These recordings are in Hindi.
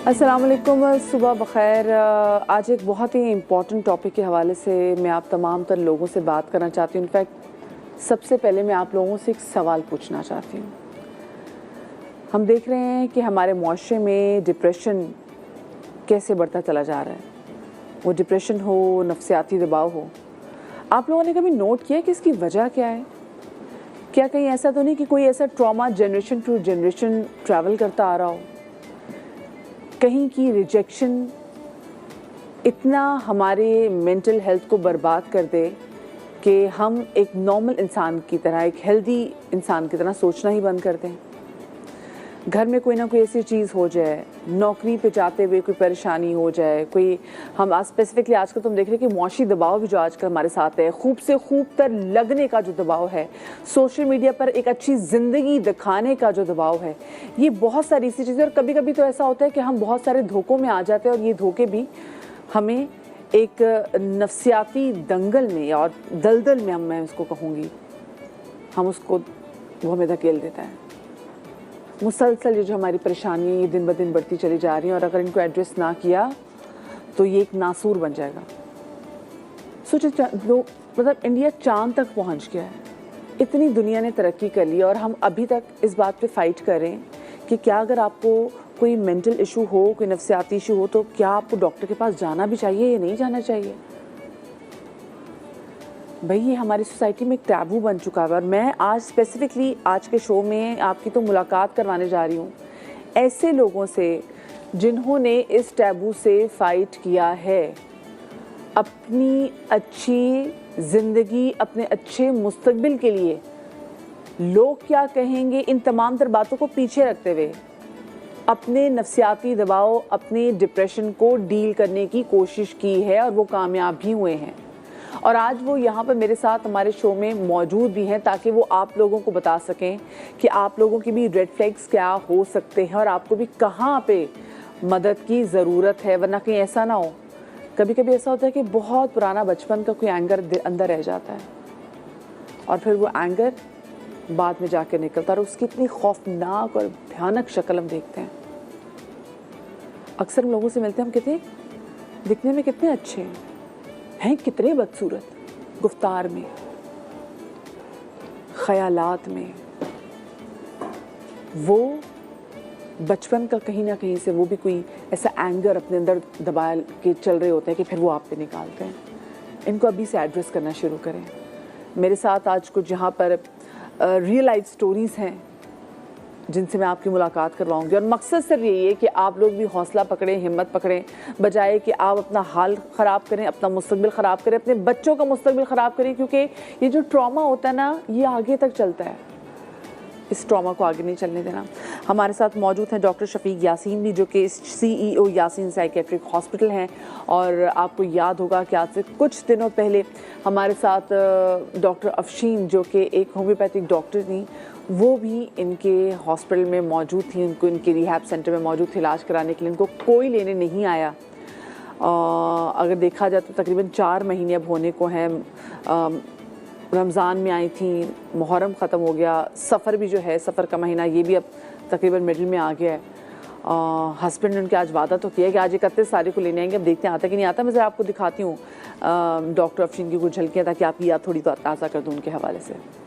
अस्सलाम वालेकुम, सुबह बखैर। आज एक बहुत ही इम्पॉर्टेंट टॉपिक के हवाले से मैं आप तमाम तर लोगों से बात करना चाहती हूँ। इनफैक्ट सबसे पहले मैं आप लोगों से एक सवाल पूछना चाहती हूँ। हम देख रहे हैं कि हमारे मुआशरे में डिप्रेशन कैसे बढ़ता चला जा रहा है। वो डिप्रेशन हो, नफ्सियाती दबाव हो, आप लोगों ने कभी नोट किया कि इसकी वजह क्या है? क्या कहीं ऐसा तो नहीं कि कोई ऐसा trauma generation to generation travel करता आ रहा हो? कहीं की रिजेक्शन इतना हमारे मेंटल हेल्थ को बर्बाद कर दे कि हम एक नॉर्मल इंसान की तरह, एक हेल्दी इंसान की तरह सोचना ही बंद कर दें। घर में कोई ना कोई ऐसी चीज़ हो जाए, नौकरी पे जाते हुए कोई परेशानी हो जाए, कोई हम आज स्पेसिफिकली आजकल तुम देख रहे हैं कि मुआशी दबाव भी जो आजकल हमारे साथ है, खूब से खूब तर लगने का जो दबाव है, सोशल मीडिया पर एक अच्छी ज़िंदगी दिखाने का जो दबाव है, ये बहुत सारी ऐसी चीज़ें। और कभी कभी तो ऐसा होता है कि हम बहुत सारे धोखों में आ जाते हैं और ये धोखे भी हमें एक नफ्सियाती दंगल में और दलदल में, मैं उसको कहूँगी, हम उसको वो हमें धकेल देता है। मुसलसल ये जो हमारी परेशानियाँ ये दिन ब दिन बढ़ती चली जा रही हैं और अगर इनको एड्रेस ना किया तो ये एक नासूर बन जाएगा। सोचो लोग, मतलब इंडिया चांद तक पहुंच गया है, इतनी दुनिया ने तरक्की कर ली और हम अभी तक इस बात पे फाइट करें कि क्या अगर आपको कोई मेंटल इशू हो, कोई नफ्सियाती इशू हो, तो क्या आपको डॉक्टर के पास जाना भी चाहिए या नहीं जाना चाहिए? भाई ये हमारी सोसाइटी में एक टैबू बन चुका है। और मैं आज स्पेसिफिकली आज के शो में आपकी तो मुलाकात करवाने जा रही हूँ ऐसे लोगों से जिन्होंने इस टैबू से फाइट किया है, अपनी अच्छी ज़िंदगी, अपने अच्छे मुस्तकबिल के लिए लोग क्या कहेंगे इन तमाम तर बातों को पीछे रखते हुए अपने नफ्सियाती दबाव, अपने डिप्रेशन को डील करने की कोशिश की है और वो कामयाब भी हुए हैं। और आज वो यहाँ पर मेरे साथ हमारे शो में मौजूद भी हैं ताकि वो आप लोगों को बता सकें कि आप लोगों की भी रेड फ्लैग्स क्या हो सकते हैं और आपको भी कहाँ पे मदद की ज़रूरत है। वरना कहीं ऐसा ना हो, कभी कभी ऐसा होता है कि बहुत पुराना बचपन का कोई एंगर अंदर रह जाता है और फिर वो एंगर बाद में जाकर निकलता है और उसकी इतनी खौफनाक और भयानक शक्ल हम देखते हैं। अक्सर हम लोगों से मिलते हैं, हम कितने दिखने में कितने अच्छे हैं, कितने बदसूरत गुफ्तार में, ख्यालात में, वो बचपन का कहीं ना कहीं से वो भी कोई ऐसा एंगर अपने अंदर दबा के चल रहे होते हैं कि फिर वो आप पे निकालते हैं। इनको अभी से एड्रेस करना शुरू करें। मेरे साथ आज कुछ यहाँ पर रियल लाइफ स्टोरीज़ हैं जिनसे मैं आपकी मुलाकात करवाऊंगी और मकसद सिर्फ यही है कि आप लोग भी हौसला पकड़ें, हिम्मत पकड़ें, बजाय कि आप अपना हाल ख़राब करें, अपना मुस्तकबिल ख़राब करें, अपने बच्चों का मुस्तकबिल ख़राब करें। क्योंकि ये जो ट्रॉमा होता है ना, ये आगे तक चलता है, इस ट्रॉमा को आगे नहीं चलने देना। हमारे साथ मौजूद हैं डॉक्टर शफीक यासीन भी, जो कि CEO यासीन साइकेट्रिक हॉस्पिटल हैं। और आपको याद होगा कि आज से कुछ दिनों पहले हमारे साथ डॉक्टर अफशीन, जो कि एक होम्योपैथिक डॉक्टर थी, वो भी इनके हॉस्पिटल में मौजूद थी, उनको इनके रिहैब सेंटर में मौजूद थे इलाज कराने के लिए। इनको कोई लेने नहीं आया। अगर देखा जाए तो तकरीबन 4 महीने अब होने को हैं। रमज़ान में आई थी, मुहर्रम ख़त्म हो गया, सफ़र भी जो है, सफ़र का महीना ये भी अब तकरीबन मिडिल में आ गया है। हस्बैंड ने उनके आज वादा तो किया कि आज 31 तारीख को लेने आएंगे। अब देखते हैं आता कि नहीं आता। मैं ज़रा आपको दिखाती हूँ डॉक्टर अफशीन की कुछ झलकियाँ, ताकि आपकी याद थोड़ी तो ताज़ा कर दूँ उनके हवाले से।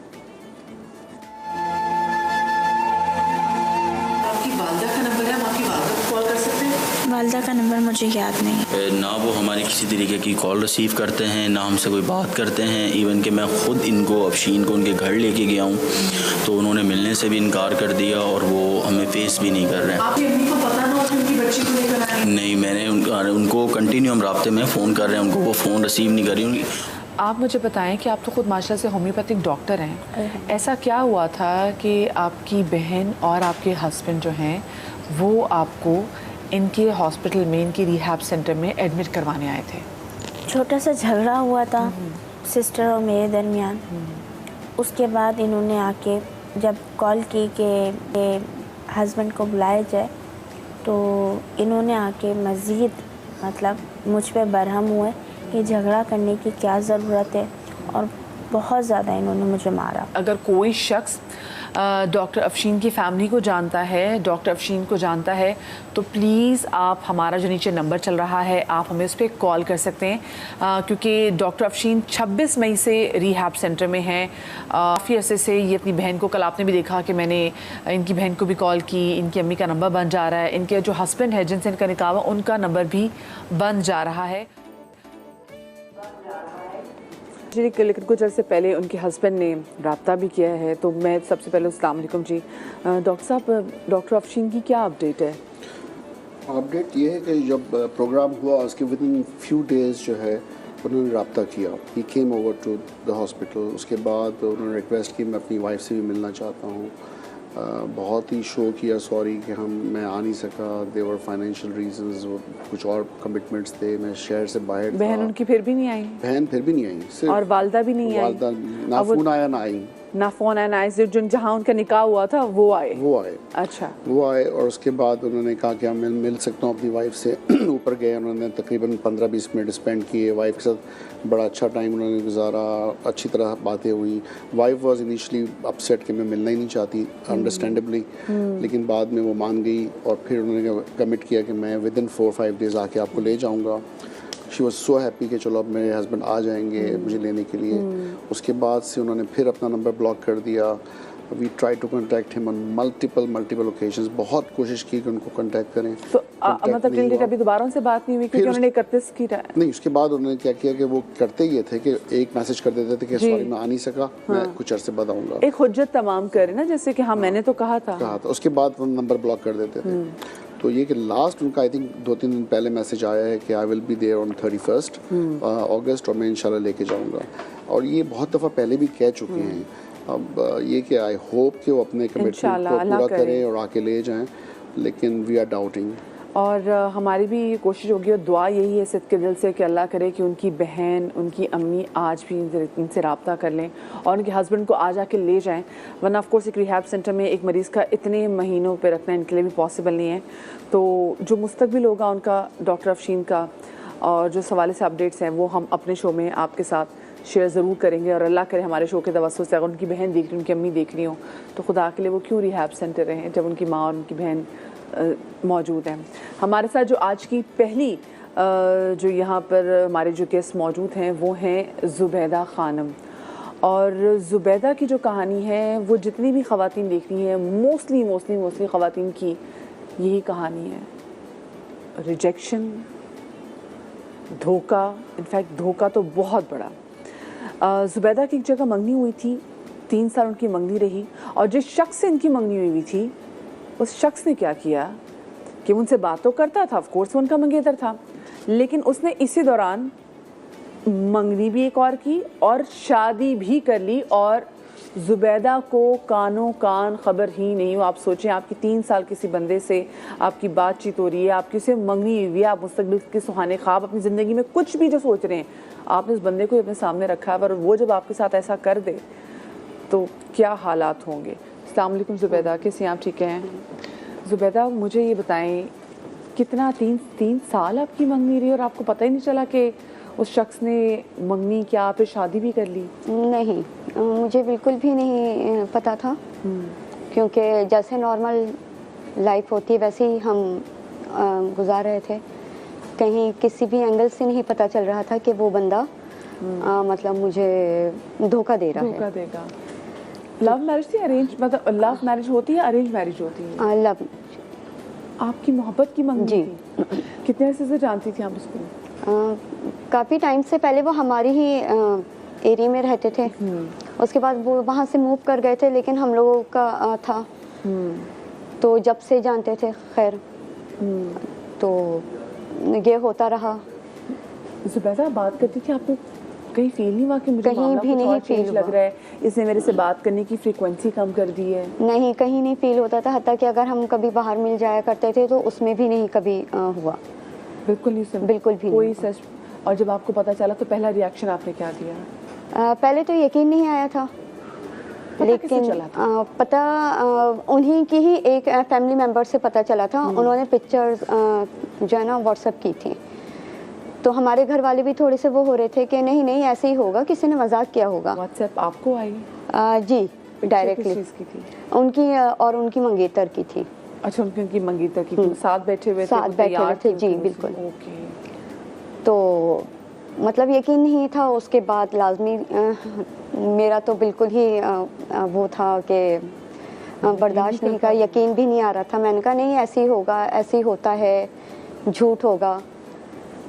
वालदा का नंबर मुझे याद नहीं ना वो हमारी किसी तरीके की कॉल रिसीव करते हैं, ना हमसे कोई बात करते हैं। इवन कि मैं ख़ुद इनको अफशीन को उनके घर लेके गया हूँ तो उन्होंने मिलने से भी इनकार कर दिया और वो हमें फेस भी नहीं कर रहे हैं। आपकी अम्मी को पता ना हो कि उनकी बच्ची को लेकर आए? नहीं, मैंने उनको कंटिन्यू हम राब्ते में फ़ोन कर रहे हैं, उनको वो फ़ोन रिसीव नहीं कर रही। आप मुझे बताएं कि आप तो खुद माशाल्लाह से होम्योपैथिक डॉक्टर हैं, ऐसा क्या हुआ था कि आपकी बहन और आपके हस्बैंड जो हैं वो आपको इनके हॉस्पिटल में, इनके रिहैब सेंटर में एडमिट करवाने आए थे? छोटा सा झगड़ा हुआ था सिस्टर और मेरे दरमियान। उसके बाद इन्होंने आके जब कॉल की कि हस्बैंड को बुलाया जाए, तो इन्होंने आके मज़ीद मतलब मुझ पे बरहम हुए कि झगड़ा करने की क्या ज़रूरत है, और बहुत ज़्यादा इन्होंने मुझे मारा। अगर कोई शख्स डॉक्टर अफशीन की फैमिली को जानता है, डॉक्टर अफशीन को जानता है, तो प्लीज़ आप हमारा जो नीचे नंबर चल रहा है आप हमें उस पर कॉल कर सकते हैं, क्योंकि डॉक्टर अफशीन 26 मई से रिहैब सेंटर में हैं। काफ़ी अरसे से ये अपनी बहन को, कल आपने भी देखा कि मैंने इनकी बहन को भी कॉल की, इनकी अम्मी का नंबर बन जा रहा है, इनके जो हस्बैंड है जिनसे इनका निकाह हुआ उनका नंबर भी बन जा रहा है। लेकिन कुछ अर्से पहले उनके हस्बैंड ने रब्ता भी किया है, तो मैं सबसे पहले अस्सलाम वालेकुम जी। डॉक्टर साहब, डॉक्टर अफशीन की क्या अपडेट है? अपडेट ये है कि जब प्रोग्राम हुआ उसके विद इन फ्यू डेज़ जो है उन्होंने रब्ता किया, he came over to the hospital. उसके बाद उन्होंने रिक्वेस्ट की मैं अपनी वाइफ से भी मिलना चाहता हूँ। बहुत ही शो किया सॉरी कि मैं आ नहीं सका, देवर फाइनेंशियल रीजंस, कुछ और कमिटमेंट्स थे, मैं शहर से बाहर था। बहन उनकी फिर भी नहीं आई? बहन फिर भी नहीं आई, और वालदा भी नहीं आई? वालदा ना फ़ोन आया ना आई, ना फ़ोन आया ना आई, जो जहाँ उनका निकाह हुआ था वो आए? अच्छा, वो आए। और उसके बाद उन्होंने कहा कि मैं मिल सकता हूँ अपनी वाइफ से। ऊपर गए, उन्होंने तकरीबन 15-20 मिनट स्पेंड किए वाइफ के साथ, बड़ा अच्छा टाइम उन्होंने गुजारा, अच्छी तरह बातें हुई। वाइफ वाज इनिशियली अपसेट कि मैं मिलना ही नहीं चाहती, अंडरस्टैंडेबली, लेकिन बाद में वो मान गई और फिर उन्होंने कमिट किया कि मैं विद इन 4-5 डेज़ आके आपको ले जाऊँगा। शी वॉज सो हैप्पी कि चलो अब मेरे हस्बैंड आ जाएंगे मुझे लेने के लिए। उसके बाद से उन्होंने फिर अपना नंबर ब्लॉक कर दिया। We try to contact him on multiple occasions, बहुत कोशिश की कि उनको कॉन्टैक्ट करें। तो मतलब टिल डेट अभी दोबारा उनसे बात नहीं हुई क्योंकि उन्होंने 31 की नहीं, उसके बाद उन्होंने क्या किया कि वो करते ये थे कि एक मैसेज कर देते थे कि सॉरी मैं आ नहीं सका, मैं कुछ अर्से बाद आऊँगा। एक हुज्जत तमाम करे ना, जैसे कि हाँ मैंने तो कहा था। उसके बाद वो नंबर ब्लॉक कर देते थे। तो ये कि लास्ट उनका आई थिंक 2-3 दिन पहले मैसेज आया है कि I will be there on 31 August और मैं इंशाल्लाह लेके जाऊंगा। और ये बहुत दफ़ा पहले भी कह चुके हैं। अब ये कि आई होप कि वो अपने कमिटमेंट को पूरा करें और आके ले जाएं, लेकिन वी आर डाउटिंग। और हमारी भी ये कोशिश होगी और दुआ यही है सिद्क़ दिल से कि अल्लाह करे कि उनकी बहन, उनकी अम्मी आज भी इनसे रब्ता कर लें और उनके हस्बैंड को आज आके ले जाएं। वरना ऑफ कोर्स एक रिहैब सेंटर में एक मरीज़ का इतने महीनों पे रखना इनके लिए भी पॉसिबल नहीं है। तो जो मुस्तकबिल होगा उनका, डॉक्टर अफशीन का, और जो सवाल से अपडेट्स हैं वो हम अपने शो में आपके साथ शेयर ज़रूर करेंगे। और अल्लाह करे हमारे शो के तवस्सुस से अगर उनकी बहन देख रही, उनकी अम्मी देख रही हो, तो खुदा के लिए वो क्यों रिहैब सेंटर रहें जब उनकी माँ और उनकी बहन मौजूद हैं। हमारे साथ जो आज की पहली जो यहाँ पर हमारे जो गेस्ट मौजूद हैं वो हैं ज़ुबैदा खानम। और ज़ुबैदा की जो कहानी है वो जितनी भी ख़वातीन देख रही हैं, मोस्टली ख़वातीन की यही कहानी है। रिजेक्शन, धोखा, इनफैक्ट धोखा तो बहुत बड़ा। ज़ुबैदा की एक जगह मंगनी हुई थी, 3 साल उनकी मंगनी रही, और जिस शख्स से इनकी मंगनी हुई थी उस शख्स ने क्या किया कि उनसे बात तो करता था, ऑफ कोर्स वो उनका मंगेतर था, लेकिन उसने इसी दौरान मंगनी भी एक और की और शादी भी कर ली। और ज़ुबैदा को कानों कान खबर ही नहीं हो। आप सोचें, आपकी 3 साल किसी बंदे से आपकी बातचीत हो रही है, आपकी उससे मंगनी हुई है, आप मुस्तकबिल के सुहाने ख्वाब, अपनी ज़िंदगी में कुछ भी जो सोच रहे हैं, आपने उस बंदे को अपने सामने रखा है, और वो जब आपके साथ ऐसा कर दे तो क्या हालात होंगे। अस्सलाम वालेकुम ज़ुबैदा, कैसे आप? ठीक हैं ज़ुबैदा, मुझे ये बताएं कितना 3 साल आपकी मंगनी रही और आपको पता ही नहीं चला कि उस शख्स ने मंगनी क्या फिर शादी भी कर ली? नहीं, मुझे बिल्कुल भी नहीं पता था, क्योंकि जैसे नॉर्मल लाइफ होती है वैसे ही हम गुजार रहे थे। कहीं किसी भी एंगल से नहीं पता चल रहा था कि वो बंदा मतलब मुझे धोखा दे रहा है। धोखा देगा। लव मैरिज थी, अरेंज, मतलब लव मैरिज होती है, अरेंज मैरिज होती है? लव। आपकी मोहब्बत की मंगनी थी? कितने अर्से से जानती थी आप उसको? काफ़ी टाइम से पहले वो हमारी ही एरिया में रहते थे। उसके बाद वो वहाँ से मूव कर गए थे, लेकिन हम लोगों का था तो जब से जानते थे। खैर तो ये होता रहा। ज़ुबैदा बात करती थी, आपको कहीं फील नहीं हुआ कि मुझे कहीं भी नहीं फील लग रहा है, इसने मेरे से बात करने की फ्रीक्वेंसी कम कर दी है? नहीं, कहीं नहीं फील होता था। हत्ता कि अगर हम कभी बाहर मिल जाया करते थे तो उसमें भी नहीं कभी हुआ। बिल्कुल नहीं, बिल्कुल भी कोई सच। और जब आपको पता चला तो पहला रिएक्शन आपने क्या दिया? पहले तो यकीन नहीं आया था, लेकिन पता उन्हीं की ही एक फैमिली मेंबर से पता चला था। उन्होंने पिक्चर्स जो है ना व्हाट्सएप की थी, तो हमारे घर वाले भी थोड़े से वो हो रहे थे कि नहीं ऐसे ही होगा, किसी ने मजाक किया होगा। व्हाट्सएप आपको आई? जी, डायरेक्टली चीज़ की थी? उनकी और उनकी मंगेतर की थी। अच्छा, उनकी मंगेतर की थी, साथ बैठे हुए थे, साथ वो बैठे तैयार हुए थे, थे जी, उनके बिल्कुल। ओके। तो मतलब यकीन नहीं था। उसके बाद लाजमी मेरा तो बिल्कुल ही वो था कि बर्दाश्त नहीं का, यकीन भी नहीं आ रहा था। मैंने कहा नहीं, ऐसे ही होगा, ऐसे ही होता है, झूठ होगा।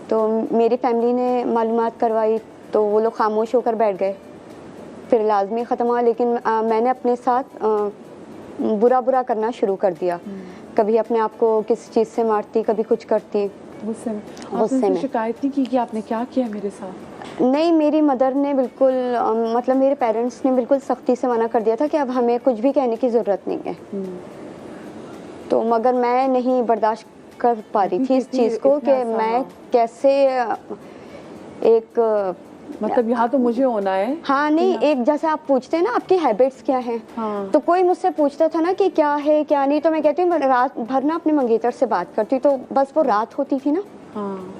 तो मेरी फैमिली ने मालूमात करवाई तो वो लोग खामोश होकर बैठ गए। फिर लाजमी ख़त्म हुआ, लेकिन मैंने अपने साथ बुरा बुरा करना शुरू कर दिया। कभी अपने आप को किसी चीज़ से मारती, कभी कुछ करती। गुस्से में गुस्से आपने में। शिकायत नहीं की कि आपने क्या किया मेरे साथ? नहीं, मेरी मदर ने बिल्कुल मतलब मेरे पेरेंट्स ने बिल्कुल सख्ती से मना कर दिया था कि अब हमें कुछ भी कहने की ज़रूरत नहीं है। तो मगर मैं नहीं बर्दाश्त कर पा रही थी इस चीज़ को कि मैं कैसे एक मतलब यहाँ तो मुझे होना है। हाँ नहीं, एक जैसे आप पूछते हैं ना आपकी हैबिट्स क्या हैं। हाँ। तो कोई मुझसे पूछता था ना कि क्या है क्या नहीं, तो मैं कहती हूँ रात भर ना अपने मंगेतर से बात करती, तो बस वो रात होती थी ना, हाँ,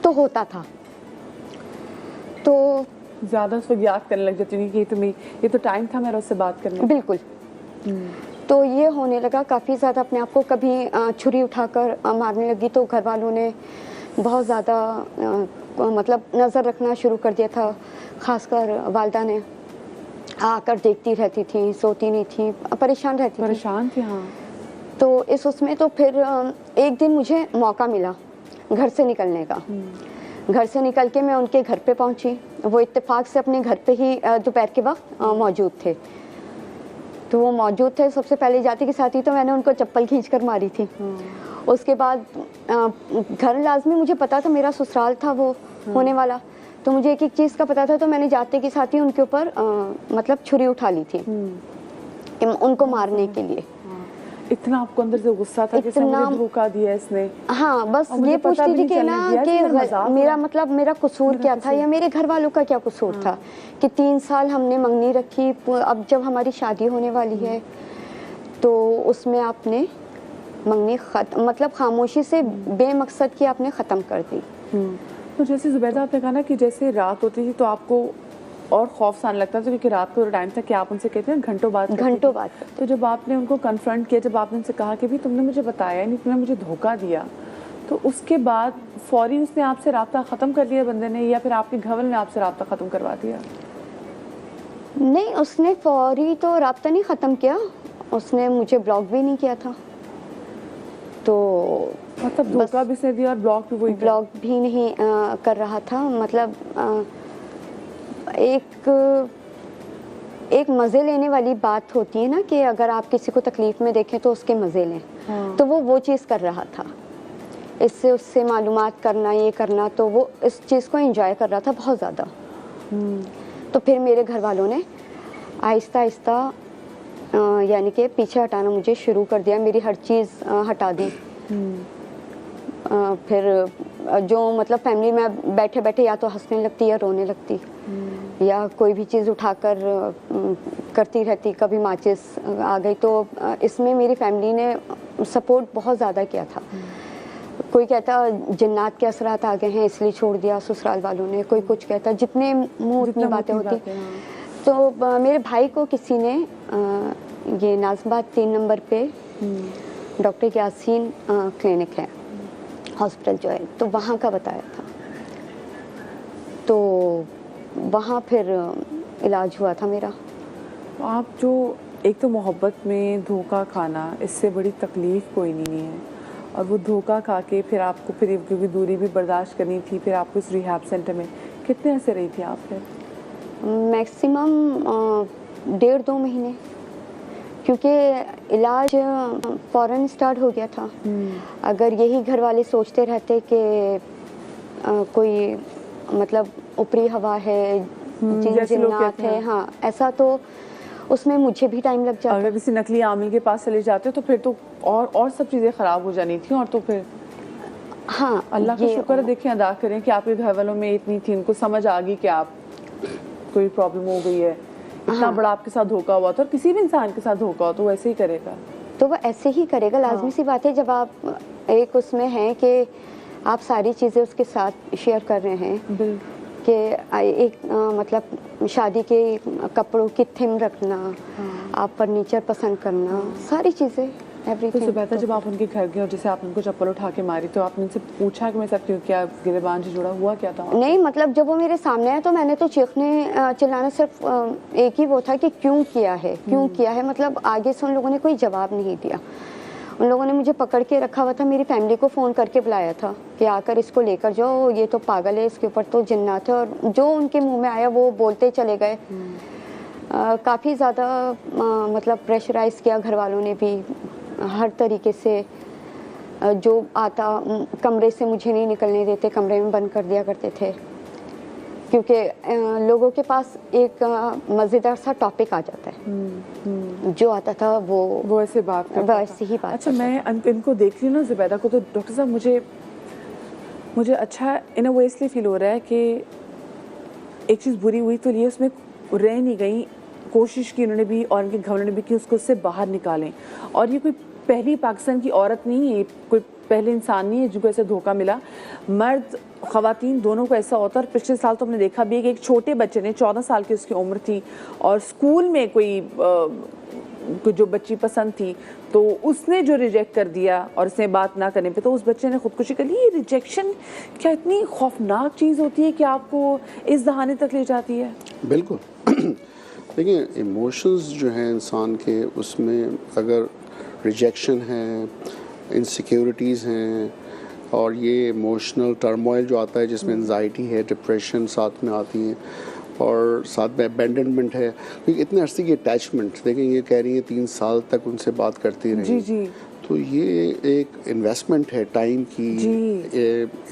तो होता था। तो ज़्यादा उसको याद करने लग जाती हूँ कि ये तो टाइम था मेरा उससे बात करने का। बिल्कुल। तो ये होने लगा काफ़ी ज़्यादा। अपने आप को कभी छुरी उठाकर मारने लगी, तो घर वालों ने बहुत ज़्यादा मतलब नज़र रखना शुरू कर दिया था। ख़ासकर वालिदा ने आकर देखती रहती थी, सोती नहीं थी, परेशान रहती थी। परेशान थी, हाँ। तो इस उसमें तो फिर एक दिन मुझे मौका मिला घर से निकलने का। घर से निकल के मैं उनके घर पे पहुंची। वो इत्तेफाक से अपने घर पे ही दोपहर के वक्त मौजूद थे। तो वो मौजूद थे, सबसे पहले जाते के साथ ही तो मैंने उनको चप्पल खींच कर मारी थी। उसके बाद घर लाजमी मुझे पता था, मेरा ससुराल था वो होने वाला, तो मुझे एक एक चीज़ का पता था। तो मैंने जाते के साथ ही उनके ऊपर मतलब छुरी उठा ली थी उनको मारने के लिए। इतना आपको अंदर से गुस्सा था कि इसने मुझे धोखा दिया इसने। हाँ, बस ये पूछती थी कि ना कि मेरा मतलब मेरा कसूर क्या था या मेरे घर वालों का क्या कसूर था कि 3 साल हमने मंगनी रखी। अब जब हमारी शादी होने वाली है तो उसमें आपने मंगनी मतलब खामोशी से बेमकसद की आपने ख़त्म कर दी। तो जैसे जुबैदा आपने कहा ना कि जैसे रात होती थी तो आपको और खौफ सा आने लगता था, क्योंकि रात को टाइम था कि आप उनसे कहते हैं घंटों बाद तो जब आपने उनको कन्फ्रंट किया, जब आपने उनसे कहा कि भी तुमने मुझे बताया नहीं, तुमने मुझे धोखा दिया, तो उसके बाद फौरी उसने आपसे राब्ता ख़त्म कर लिया बंदे ने, या फिर आपके घर वालों ने आपसे राब्ता ख़त्म करवा दिया? नहीं, उसने फौरी तो राब्ता नहीं ख़त्म किया, उसने मुझे ब्लॉक भी नहीं किया था। तो मतलब धोखा भी उसने दिया और ब्लॉक भी वही ब्लॉक भी नहीं कर रहा था। मतलब एक मज़े लेने वाली बात होती है ना कि अगर आप किसी को तकलीफ़ में देखें तो उसके मज़े लें। हाँ। तो वो चीज़ कर रहा था, इससे उससे मालूमात करना, ये करना, तो वो इस चीज़ को एंजॉय कर रहा था बहुत ज़्यादा। तो फिर मेरे घर वालों ने आहिस्ता आहिस्ता यानी कि पीछे हटाना मुझे शुरू कर दिया, मेरी हर चीज़ हटा दी। फिर जो मतलब फैमिली में बैठे बैठे या तो हंसने लगती या रोने लगती, या कोई भी चीज़ उठाकर करती रहती। कभी माचिस आ गई, तो इसमें मेरी फैमिली ने सपोर्ट बहुत ज़्यादा किया था। कोई कहता जिन्नात के असरात आ गए हैं इसलिए छोड़ दिया ससुराल वालों ने, कोई कुछ कहता, जितने मुँह उतनी बातें होती। तो मेरे भाई को किसी ने ये नाज़िबाद 3 नंबर पे डॉक्टर यासीन क्लिनिक है, हॉस्पिटल जो है, तो वहाँ का बताया था। तो वहाँ फिर इलाज हुआ था मेरा। आप जो एक तो मोहब्बत में धोखा खाना, इससे बड़ी तकलीफ़ कोई नहीं है, और वो धोखा खा के फिर आपको फिर क्योंकि दूरी भी बर्दाश्त करनी थी, फिर आपको इस रिहैब सेंटर में कितने ऐसे रही थी आप फिर? मैक्सिमम 1.5-2 महीने, क्योंकि इलाज फ़ौरन स्टार्ट हो गया था। अगर यही घर वाले सोचते रहते कि कोई मतलब ऊपरी हवा है, जिन्नात है, हाँ ऐसा, तो उसमें मुझे भी टाइम लग जाता। अगर किसी नकली आमिल के पास चले जाते तो फिर तो और सब चीज़ें ख़राब हो जानी थी। और तो फिर हाँ, अल्लाह का शुक्र देखें, अदा करें कि आपके घर वालों में इतनी थी, उनको समझ आ गई कि आप कोई प्रॉब्लम हो गई है। इतना बड़ा आपके साथ धोखा हुआ था, और किसी भी इंसान के साथ धोखा हो तो वो ऐसे ही करेगा। तो वो ऐसे ही करेगा, लाजमी सी बात है। जब आप एक उसमें हैं कि आप सारी चीज़ें उसके साथ शेयर कर रहे हैं, कि एक मतलब शादी के कपड़ों की थीम रखना, आप फर्नीचर पसंद करना, सारी चीज़ें तो एवरीथिंग। सुबैदा जब आप उनके घर गए और जैसे आप उनको चप्पल उठा के मारी, तो आपने उनसे पूछा कि मैं सकती हूँ क्या गिरेबान से जुड़ा हुआ क्या था? नहीं, मतलब जब वो मेरे सामने आया तो मैंने तो चीखने चिल्लाना सिर्फ एक ही वो था कि क्यों किया है, क्यों किया है। मतलब आगे से उन लोगों ने कोई जवाब नहीं दिया। उन लोगों ने मुझे पकड़ के रखा हुआ था, मेरी फैमिली को फ़ोन करके बुलाया था कि आकर इसको लेकर जाओ, ये तो पागल है, इसके ऊपर तो जिन्नात है, और जो उनके मुंह में आया वो बोलते चले गए। काफ़ी ज़्यादा मतलब प्रेशराइज़ किया घर वालों ने भी, हर तरीके से। जो आता कमरे से मुझे नहीं निकलने देते, कमरे में बंद कर दिया करते थे, क्योंकि लोगों के पास एक मज़ेदार सा टॉपिक आ जाता है। जो आता था वो ऐसे बात करता वैसे ही बात अच्छा, करता मैं इनको देख रही हूँ ना ज़ुबैदा को, तो डॉक्टर साहब मुझे अच्छा इन वो इसलिए फील हो रहा है कि एक चीज़ बुरी हुई तो लिए उसमें रह नहीं गई, कोशिश की उन्होंने भी और उनके घर वालों ने भी कि उसको उससे बाहर निकालें। और ये कोई पहली पाकिस्तान की औरत नहीं है, कोई पहले इंसान नहीं है जिनको ऐसा धोखा मिला। मर्द ख़वातीन दोनों को ऐसा होता है। और पिछले साल तो हमने देखा भी है कि एक छोटे बच्चे ने 14 साल की उसकी उम्र थी और स्कूल में कोई जो बच्ची पसंद थी तो उसने जो रिजेक्ट कर दिया और उसने बात ना करने पे तो उस बच्चे ने खुदकुशी कर ली। ये रिजेक्शन क्या इतनी खौफनाक चीज़ होती है कि आपको इस दहाने तक ले जाती है? बिल्कुल। देखिए, इमोशंस जो हैं इंसान के, उसमें अगर रिजेक्शन है, इनसिक्योरिटीज़ हैं, और ये इमोशनल टर्मोइल जो आता है जिसमें एंजाइटी है, डिप्रेशन साथ में आती हैं, और साथ में अबैंडनमेंट है, क्योंकि इतने अरसे की अटैचमेंट, देखें ये कह रही है 3 साल तक उनसे बात करती रही। जी। तो ये एक इन्वेस्टमेंट है, टाइम की,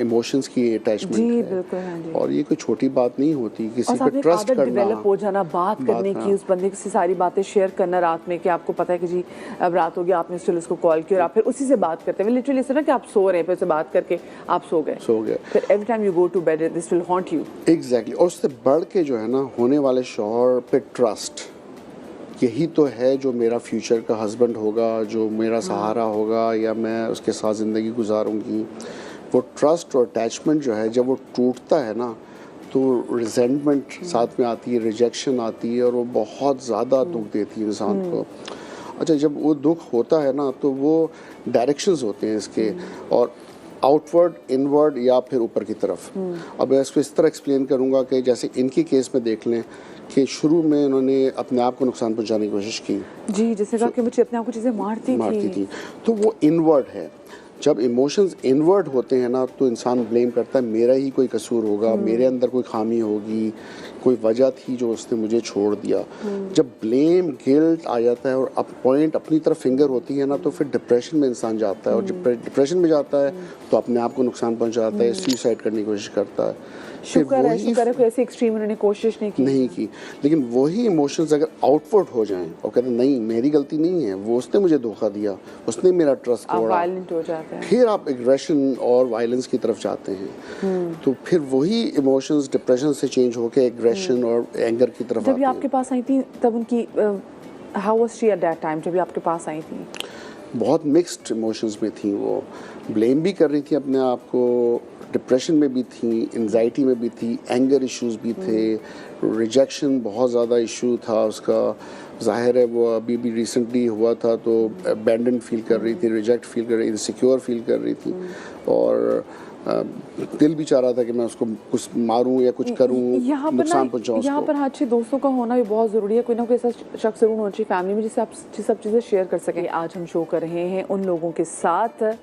इमोशंस की अटैचमेंट है। बिल्कुल, हाँ जी। और ये कोई छोटी बात नहीं होती, किसी और पे ट्रस्ट करना, डेवलप हो जाना, बात करने की, उस बंदे से सारी बातें शेयर करना रात में, कि आपको पता है कि जी अब रात हो गया, आपने स्टिल उसको कॉल किया और आप फिर उसी से बात करते हैं। लिटरली इस तरह कि आप सो रहे हैं, फिर से बात करके आप सो गए, फिर every time you go to bed this will haunt you. Exactly. और उससे बढ़ के जो है ना, होने वाले शौहर पे ट्रस्ट, यही तो है जो मेरा फ्यूचर का हस्बैंड होगा, जो मेरा सहारा होगा, या मैं उसके साथ ज़िंदगी गुजारूंगी। वो ट्रस्ट और अटैचमेंट जो है, जब वो टूटता है ना, तो रिजेंटमेंट साथ में आती है, रिजेक्शन आती है, और वो बहुत ज़्यादा दुख देती है इंसान को। अच्छा, जब वो दुख होता है ना, तो वो डायरेक्शंस होते हैं इसके, और आउटवर्ड, इनवर्ड, या फिर ऊपर की तरफ। अब मैं इसको इस तरह एक्सप्लेन करूँगा कि जैसे इनकी केस में देख लें कि शुरू में उन्होंने अपने आप को नुकसान पहुंचाने की कोशिश की। जी, जैसे कहा कि मुझे अपने आप को चीज़ें मारती थी। तो वो इनवर्ड है। जब इमोशंस इनवर्ड होते हैं ना, तो इंसान ब्लेम करता है, मेरा ही कोई कसूर होगा, मेरे अंदर कोई खामी होगी, कोई वजह थी जो उसने मुझे छोड़ दिया। जब ब्लेम, गिल्ट आ जाता है और पॉइंट अपनी तरफ फिंगर होती है ना, तो फिर डिप्रेशन में इंसान जाता है, और जब डिप्रेशन में जाता है तो अपने आप को नुकसान पहुंचाता है, सुसाइड करने की कोशिश करता है। शुक्र है कोई ऐसी एक्सट्रीम उन्होंने कोशिश नहीं की। लेकिन वही इमोशंस अगर आउटवर्ड हो जाएं और कहते नहीं मेरी गलती नहीं है, वो उसने मुझे धोखा दिया, उसने मेरा ट्रस्ट तोड़ा, वायलेंट हो जाते हैं। फिर आप एग्रेशन और वायलेंस की तरफ जाते हैं। तो फिर वही इमोशंस डिप्रेशन से चेंज होकर एग्रेशन और एंगर की तरफ आते हैं। जब आपके पास आई थी तब उनकी how was she at that time? जब आपके पास आई थी बहुत मिक्स्ड इमोशंस में थी वो। ब्लेम भी कर रही थी अपने आप को, डिप्रेशन में भी थी, एंजाइटी में भी थी, एंगर इश्यूज भी थे, रिजेक्शन बहुत ज़्यादा इशू था उसका। जाहिर है वो अभी भी रिसेंटली हुआ था, तो अबैंडन फील कर रही थी, रिजेक्ट फील कर रही थी, इनसिक्योर फील कर रही थी, और दिल भी चाह रहा था कि मैं उसको कुछ मारूं या कुछ करूं, नुकसान पहुंचाऊं। यहाँ पर अच्छे दोस्तों का होना भी बहुत ज़रूरी है। कोई ना कोई ऐसा शख्स जरूर होना चाहिए फैमिली में जिससे आप सब चीज़ें शेयर कर सकें। आज हम शो कर रहे हैं उन लोगों के साथ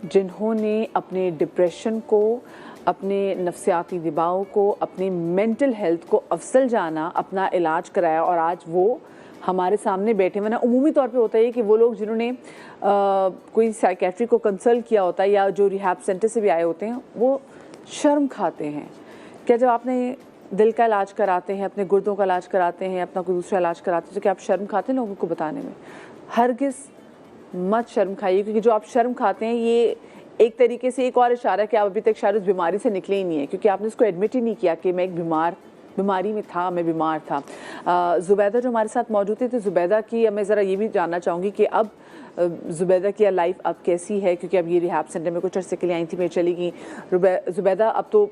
जिन्होंने अपने डिप्रेशन को, अपने नफ्सियाती दबाव को, अपनी मेंटल हेल्थ को अफसल जाना, अपना इलाज कराया, और आज वो हमारे सामने बैठे। वरना उमूमी तौर पे होता है कि वो लोग जिन्होंने कोई साइकेट्री को कंसल्ट किया होता है या जो रिहैब सेंटर से भी आए होते हैं, वो शर्म खाते हैं। क्या जब आपने दिल का इलाज कराते हैं, अपने गुर्दों का इलाज कराते हैं, अपना कोई दूसरा इलाज कराते हैं, तो क्या आप शर्म खाते हैं लोगों को बताने में? हरगिज़ मत शर्म खाइए, क्योंकि जो आप शर्म खाते हैं ये एक तरीके से एक और इशारा है कि आप अभी तक शायद उस बीमारी से निकले ही नहीं है, क्योंकि आपने उसको एडमिट ही नहीं किया कि मैं एक बीमारी में था, मैं बीमार था। ज़ुबैदा जो हमारे साथ मौजूद थी, तो ज़ुबैदा की मैं ज़रा ये भी जानना चाहूँगी कि अब ज़ुबैदा की लाइफ अब कैसी है, क्योंकि अब ये रिहैब सेंटर में कुछ अर्से के लिए आई थी, मैं चली गई। ज़ुबैदा अब तो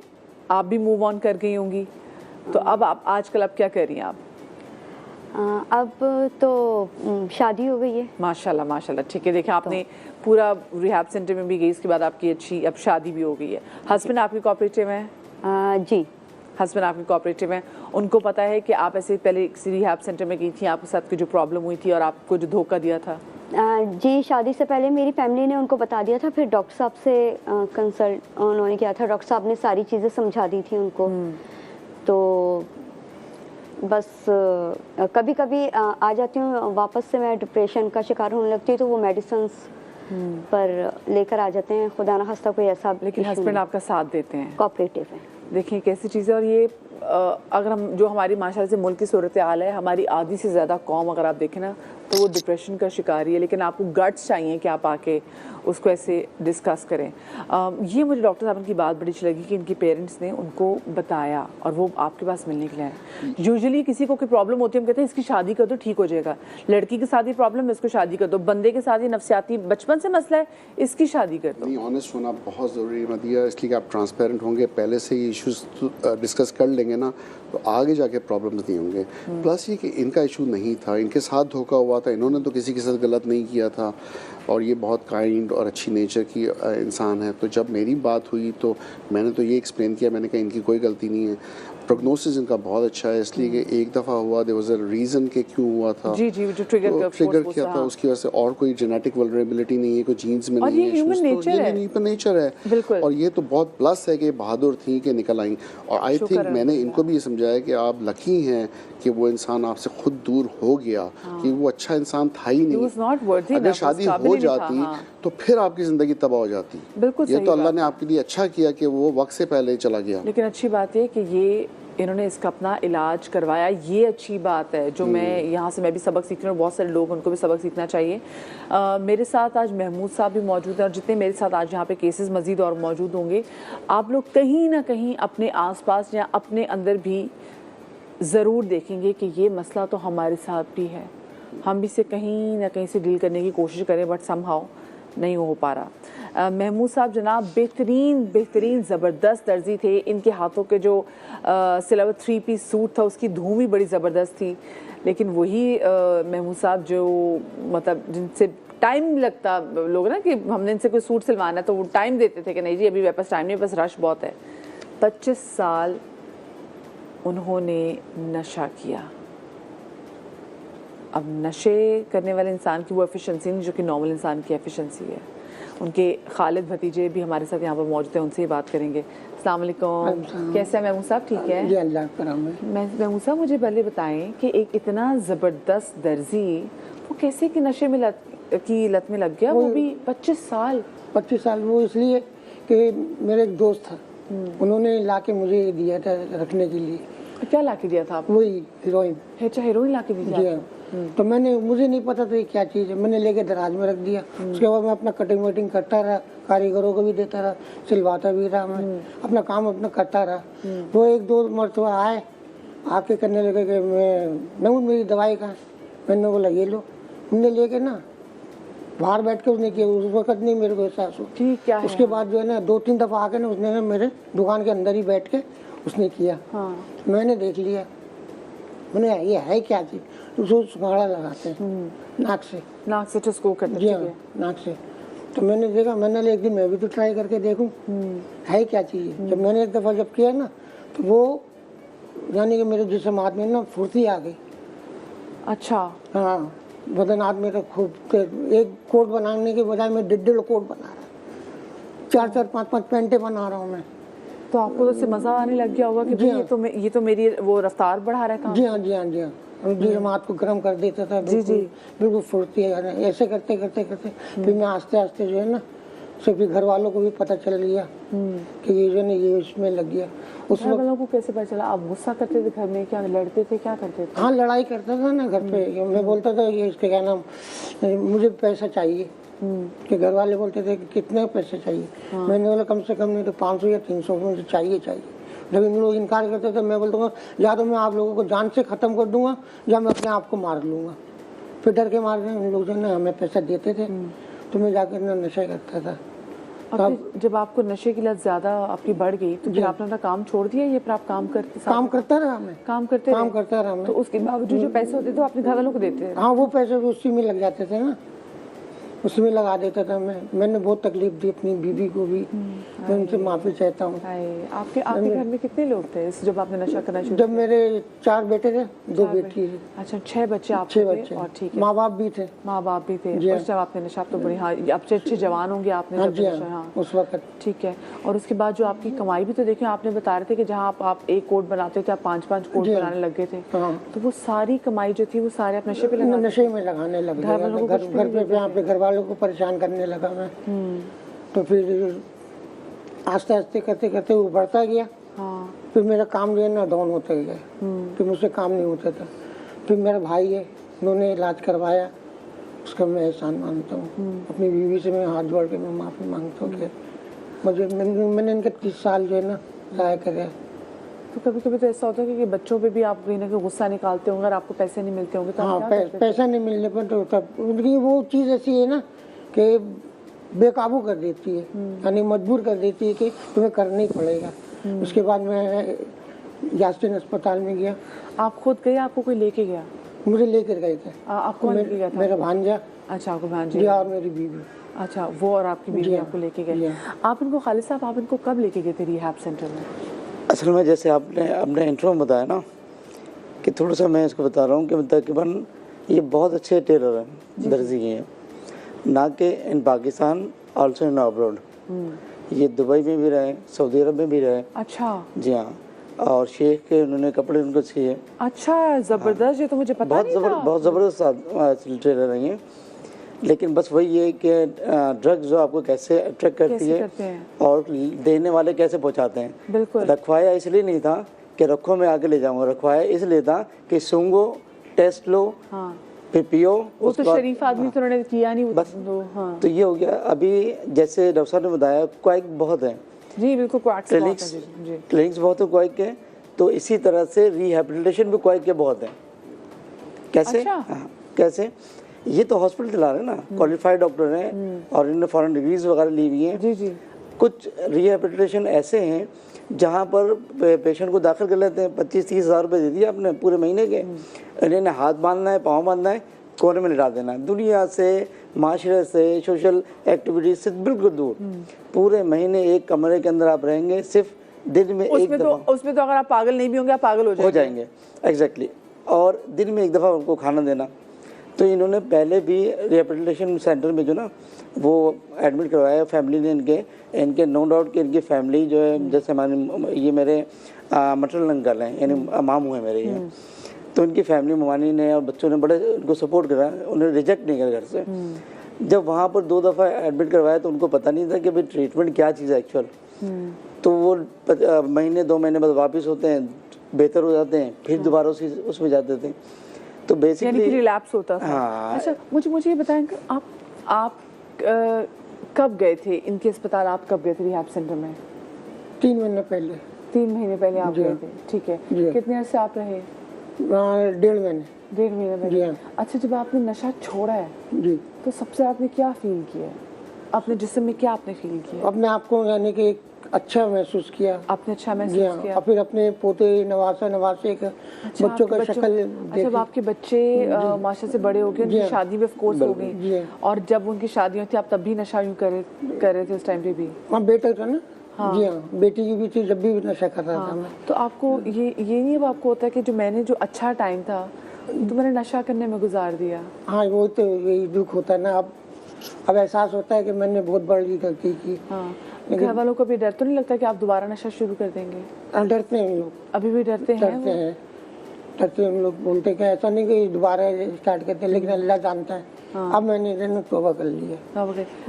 आप भी मूव ऑन कर गई होंगी, तो अब आप आजकल अब क्या कर रही हैं आप? अब तो शादी हो गई है। माशाल्लाह माशाल्लाह, ठीक है। देखिए आपने पूरा रिहैब सेंटर में भी गई, इसके बाद आपकी अच्छी अब शादी भी हो गई है। हस्बैंड आपके कोऑपरेटिव हैं? जी। हस्बैंड आपके कोऑपरेटिव हैं, उनको पता है कि आप ऐसे पहले किसी रिहैब सेंटर में गई थी, आपके साथ की जो प्रॉब्लम हुई थी और आपको जो धोखा दिया था? जी, शादी से पहले मेरी फैमिली ने उनको बता दिया था, फिर डॉक्टर साहब से कंसल्ट उन्होंने किया था, डॉक्टर साहब ने सारी चीज़ें समझा दी थी उनको। तो बस कभी कभी आ जाती हूँ, वापस से मैं डिप्रेशन का शिकार होने लगती हूँ, तो वो मेडिसिन पर लेकर आ जाते हैं। खुदा न खास्ता कोई ऐसा, लेकिन हस्बैंड आपका साथ देते हैं, कोऑपरेटिव है। देखिए कैसी चीज़ है। और ये अगर हम जो हमारी माशाल्लाह से मुल्क की सूरत हाल है, हमारी आधी से ज़्यादा कौम अगर आप देखें ना तो वो डिप्रेशन का शिकार है, लेकिन आपको गट्स चाहिए कि आप आके उसको ऐसे डिस्कस करें। ये मुझे डॉक्टर साहब की बात बड़ी अच्छी लगी कि इनके पेरेंट्स ने उनको बताया और वो आपके पास मिलने के लिए आए। यूजुअली किसी को कोई प्रॉब्लम होती है, हम कहते हैं इसकी शादी कर दो ठीक हो जाएगा, लड़की के साथ ही प्रॉब्लम है इसको शादी कर दो, बंदे के साथ ही नफसियाती बचपन से मसला है इसकी शादी कर दो। नहीं, ऑनेस्ट होना बहुत ज़रूरी है मदिया, इसलिए कि आप ट्रांसपेरेंट होंगे, पहले से ही इश्यूज डिस्कस कर लेंगे ना तो आगे जाके प्रॉब्लम्स नहीं होंगे। प्लस ये कि इनका इशू नहीं था, इनके साथ धोखा हुआ था, इन्होंने तो किसी के साथ गलत नहीं किया था और ये बहुत काइंड और अच्छी नेचर की इंसान है। तो जब मेरी बात हुई तो मैंने तो ये एक्सप्लेन किया, मैंने कहा इनकी कोई गलती नहीं है, प्रोग्नोसिस इनका बहुत अच्छा है, इसलिए कि एक दफ़ा हुआ, देयर वाज अ रीज़न कि क्यों हुआ था। जी जी, जो ट्रिगर किया था उसकी वजह से, और कोई जेनेटिक वल्नरेबिलिटी नहीं है, कोई जीन्स में नहीं है, ह्यूमन नेचर है बिल्कुल। और ये तो बहुत प्लस है कि बहादुर थी कि निकल आई। और आई थिंक मैंने इनको भी ये समझाया कि आप लकी हैं कि वो इंसान आपसे खुद दूर हो गया, कि वो अच्छा इंसान था ही नहीं। अगर शादी हो जाती तो फिर आपकी ज़िंदगी तबाह हो जाती। बिल्कुल, ये तो अल्लाह ने आपके लिए अच्छा किया कि वो वक्त से पहले चला गया। लेकिन अच्छी बात है कि ये इन्होंने इसका अपना इलाज करवाया, ये अच्छी बात है जो मैं यहाँ से मैं भी सबक सीख रही हूँ, बहुत सारे लोग उनको भी सबक सीखना चाहिए। मेरे साथ आज महमूद साहब भी मौजूद हैं और जितने मेरे साथ आज यहाँ पे केसेस मज़ीद और मौजूद होंगे, आप लोग कहीं ना कहीं अपने आसपास या अपने अंदर भी ज़रूर देखेंगे कि ये मसला तो हमारे साथ भी है, हम भी इसे कहीं ना कहीं से डील करने की कोशिश करें बट समहाउ नहीं हो पा रहा। महमूद साहब जनाब बेहतरीन ज़बरदस्त दर्जी थे, इनके हाथों के जो सिलावा 3 पीस सूट था उसकी धूम ही बड़ी ज़बरदस्त थी। लेकिन वही महमूद साहब जो मतलब जिनसे टाइम लगता लोग ना कि हमने इनसे कोई सूट सिलवाना है तो वो टाइम देते थे कि नहीं जी अभी मेरे पास टाइम नहीं, बस रश बहुत है। 25 साल उन्होंने नशा किया। अब नशे करने वाले इंसान की वो एफिशिएंसी नहीं जो कि नॉर्मल इंसान की एफिशिएंसी है। उनके खालिद भतीजे भी हमारे साथ यहाँ पर मौजूद हैं, उनसे ही बात करेंगे। अस्सलाम वालेकुम, कैसे हैं महमूद साहब? ठीक है जी, अल्लाह का करम है। महमूद साहब मुझे पहले बताएं कि एक इतना ज़बरदस्त दर्जी वो कैसे कि नशे में की लत में लग गया, वो भी 25 साल। 25 साल वो इसलिए कि मेरे एक दोस्त था, उन्होंने ला के मुझे दिया था रखने के लिए। क्या ला के दिया था आपको? वही हीरोइन। अच्छा, हीरोइन ला के दिया? जी हाँ। तो मुझे नहीं पता था क्या चीज़ है, मैंने लेके दराज में रख दिया। उसके बाद मैं अपना कटिंग वटिंग करता रहा, कारीगरों को भी देता रहा, सिलवाता भी रहा, मैं अपना काम अपना करता रहा। वो 1-2 मरतबा आए, आके करने लगे कि मैं मेरी दवाई कहाँ? मैंने बोला ये लो। हमने लेके ना बाहर बैठ के उसने किया, उस वक्त नहीं मेरे को एहसास हो। ठीक है। उसके बाद जो है ना 2-3 दफ़ा आके ना उसने मेरे दुकान के अंदर ही बैठ के उसने किया। हाँ। मैंने देख लिया, मैंने ये है क्या चीज़? उसको सुखाड़ा लगाते हैं नाक से टस्को करते जी हाँ, नाक से। तो मैंने देखा, मैंने एक दिन मैं भी तो ट्राई करके देखूं है क्या चीज़। जब मैंने एक दफ़ा जब किया ना तो वो यानी कि मेरे जिस्म हाथ में ना फुर्ती आ गई। अच्छा। हाँ, बदन हाथ मेरा खूब, एक कोट बनाने के बजाय मैं 1.5 कोट बना रहा, 4-4, 5-5 पैंटे बना रहा हूँ मैं। तो आपको तो इससे मज़ा आने लग गया होगा कि भाई ये तो मेरी वो रफ्तार बढ़ा रहा है काम। जी हाँ, जी हाँ, जी हाँ। जी, हम हाथ को गर्म कर देता था, बिल्कुल फुर्ती है। ऐसे करते करते करते फिर मैं आस्ते आस्ते जो है ना, फिर घर वालों को भी पता चल गया कि ये जो है ये इसमें लग गया। उस घर वालों को कैसे पता चला? आप गुस्सा करते थे घर में, क्या लड़ते थे, क्या करते थे? हाँ, लड़ाई करता था ना घर पे। मैं बोलता था ये इसके क्या नाम, मुझे पैसा चाहिए, कि घर वाले बोलते थे कि कितने पैसे चाहिए। मैंने बोला कम से कम नहीं तो 500 या 300 मुझे चाहिए। जब इन लोग इनकार करते थे मैं बोलता हूँ या तो मैं आप लोगों को जान से ख़त्म कर दूंगा या मैं अपने आप को मार लूँगा। फिर डर के मार उन लोग जो है ना हमें पैसा देते थे तो मैं जाकर ना नशा करता था। और जब आपको नशे की लत ज्यादा आपकी बढ़ गई तो फिर आपने अपना काम छोड़ दिया या फिर आप काम करता रहा मैं, काम करते रहा मैं। तो उसके बावजूद जो पैसे होते थे वो अपने घर वालों को देते थे? हाँ, वो पैसे भी उसी में लग जाते थे ना, उसी में लगा देता था मैं। मैंने बहुत तकलीफ दी अपनी बीवी को भी, मैं उनसे माफ़ी चाहता हूँ। आपके घर में कितने लोग थे जब आपने नशा करना शुरू? जब मेरे 4 बेटे थे, 2 बेटी थी। अच्छा, 6 बच्चे आप? 6 बच्चे। और ठीक है, माँ बाप भी थे। माँ बाप भी थे। और जब आपने नशा, तो बड़ी, हाँ, अब अच्छे जवान होंगे आपने जब नशा? हाँ, उस वक्त। ठीक है। और उसके बाद जो आपकी कमाई भी तो देखें, आपने बता रहे थे कि जहाँ आप 1 कोट बनाते थे आप 5-5 कोट बनाने लग गए थे। तो वो सारी कमाई जो थी वो सारे आप नशे पे लगाने लग गए। घर पे यहाँ पे घर वालों को परेशान करने लगा मैं। तो फिर आस्ते आस्ते करते करते वो बढ़ता गया। फिर मेरा काम जो है ना डाउन होता गया, फिर मुझसे काम नहीं होता था। फिर मेरा भाई है, उन्होंने इलाज करवाया, उसका मैं एहसान मानता हूँ। अपनी बीवी से मैं हाथ जोड़ के मैं माफ़ी मांगता हूँ कि मैंने इनका 30 साल जो है ना ज़ाया कराया। तो कभी कभी तो ऐसा होता है कि बच्चों पे भी आप कहीं ना कहीं गुस्सा निकालते होंगे, अगर आपको पैसे नहीं मिलते होंगे तो? हाँ, पैसा नहीं मिलने पर तो तब उनकी वो चीज़ ऐसी है ना कि बेकाबू कर देती है, यानी मजबूर कर देती है कि तुम्हें करना ही पड़ेगा। उसके बाद मैं यास्टिन अस्पताल में गया। आप खुद गए, आपको कोई लेके गया? मुझे लेकर गए थे। आपको लेके गया था? मेरा भांजा। अच्छा, आपको भांजा और मेरी बीवी। अच्छा, वो और आपकी बीवी आपको लेके गए। आप इनको, खालिद साहब, आप इनको कब लेके गए थे रिहैब सेंटर में? असल में जैसे आपने अपने इंट्रो में बताया ना कि थोड़ा सा मैं इसको बता रहा हूँ कि तकरीबन ये बहुत अच्छे टेलर हैं, दर्जी हैं, ना कि इन पाकिस्तान, आल्सो इन अब्रॉड। ये दुबई में भी रहे, सऊदी अरब में भी रहे। अच्छा, जी हाँ। और शेख के उन्होंने कपड़े उनको सिए। अच्छा, जबरदस्त। ये तो मुझे पता नहीं था। बहुत ज़बरदस्त टेलर हैं ये। लेकिन बस वही है कि ड्रग्स जो आपको कैसे अट्रैक्ट करती है और देने वाले कैसे पहुंचाते हैं। बिल्कुल। रखवाया इसलिए नहीं था कि रखो मैं आगे ले जाऊंगा, रखवाया इसलिए था कि सूंघो, टेस्ट लो, फिर पियो। वो तो शरीफ आदमी तो उन्होंने किया नहीं बस। तो ये हो गया। अभी जैसे डॉक्टर साहब ने बताया, क्वाइक बहुत है। जी बिल्कुल, क्लिनिक्स बहुत है क्वाइक के। तो इसी तरह से रिहेबिलिटेशन भी क्वाइक के बहुत है। कैसे? कैसे? ये तो हॉस्पिटल चला रहे हैं ना, क्वालिफाइड डॉक्टर हैं और इन्होंने फॉरेन डिग्रीज वगैरह ली हुई हैं। जी। कुछ रिहेबिलिटेशन ऐसे हैं जहाँ पर पेशेंट को दाखिल कर लेते हैं, 25-30 हज़ार रुपये दे दिए आपने पूरे महीने के, इन्हें हाथ बांधना है, पाँव बांधना है, कोने में लिटा देना है, दुनिया से, माशरे से, सोशल एक्टिविटीज से बिल्कुल दूर। पूरे महीने एक कमरे के अंदर आप रहेंगे, सिर्फ दिन में एक दफ़ा। उसमें तो अगर आप पागल नहीं भी होंगे, आप पागल हो जाएंगे। एग्जैक्टली। और दिन में एक दफ़ा उनको खाना देना। तो इन्होंने पहले भी रिहेबिलिटेशन सेंटर में जो ना वो एडमिट करवाया फैमिली ने इनके नो डाउट कि इनकी फैमिली जो है, जैसे हमारे ये मेरे मटरल अंकल हैं, यानी मामू हैं मेरे ये। तो इनकी फैमिली ममानी ने और बच्चों ने बड़े उनको सपोर्ट करा, उन्हें रिजेक्ट नहीं करा घर से। जब वहाँ पर 2 दफ़ा एडमिट करवाया तो उनको पता नहीं था कि भाई ट्रीटमेंट क्या चीज़ है एक्चुअल। तो वो महीने 2 महीने बाद वापस होते हैं, बेहतर हो जाते हैं, फिर दोबारा उसमें जाते थे। तो बेसिकली रिलैप्स होता था। हाँ। अच्छा, मुझे ये बताएं कि आप कब गए थे इनके अस्पताल? आप कब गए थे रिहैब सेंटर में? 3 महीने पहले। 3 महीने पहले आप गए थे, ठीक है। कितने अर्से आप रहे? 1.5 महीने। 1.5 महीने पहले। अच्छा, जब आपने नशा छोड़ा है जी, तो सबसे आपने क्या फील किया? अपने जिस्म में क्या आपने फील किया? अपने आप को यानी कि अच्छा महसूस किया। आपने अच्छा महसूस किया? और फिर अपने पोते नवासे का बच्चों का शक्ल देखी। जब आपके बच्चे माशा से बड़े हो गए, उनकी शादी भी ऑफ कोर्स हो गई, और जब उनकी शादियां थी आप तब भी नशा यूं कर रहे थे उस टाइम पे भी? हाँ, बेटा था ना। जी हाँ, बेटी की भी थी, जब भी नशा कर रहा था मैं। तो आपको ये नहीं अब आपको होता है कि जो मैंने जो अच्छा टाइम था तो मैंने नशा करने में गुजार दिया? हाँ, वो तो यही दुख होता है ना। अब एहसास होता है कि मैंने बहुत बड़ी गलती की। घर वालों को भी डर तो नहीं लगता कि आप दोबारा नशा शुरू कर देंगे? डरते हैं लोग, अभी भी डरते हैं। डरते हैं लोग, बोलते कि ऐसा नहीं कि दोबारा स्टार्ट करते, लेकिन अल्लाह जानता है। अब मैंने तौबा कर लिया,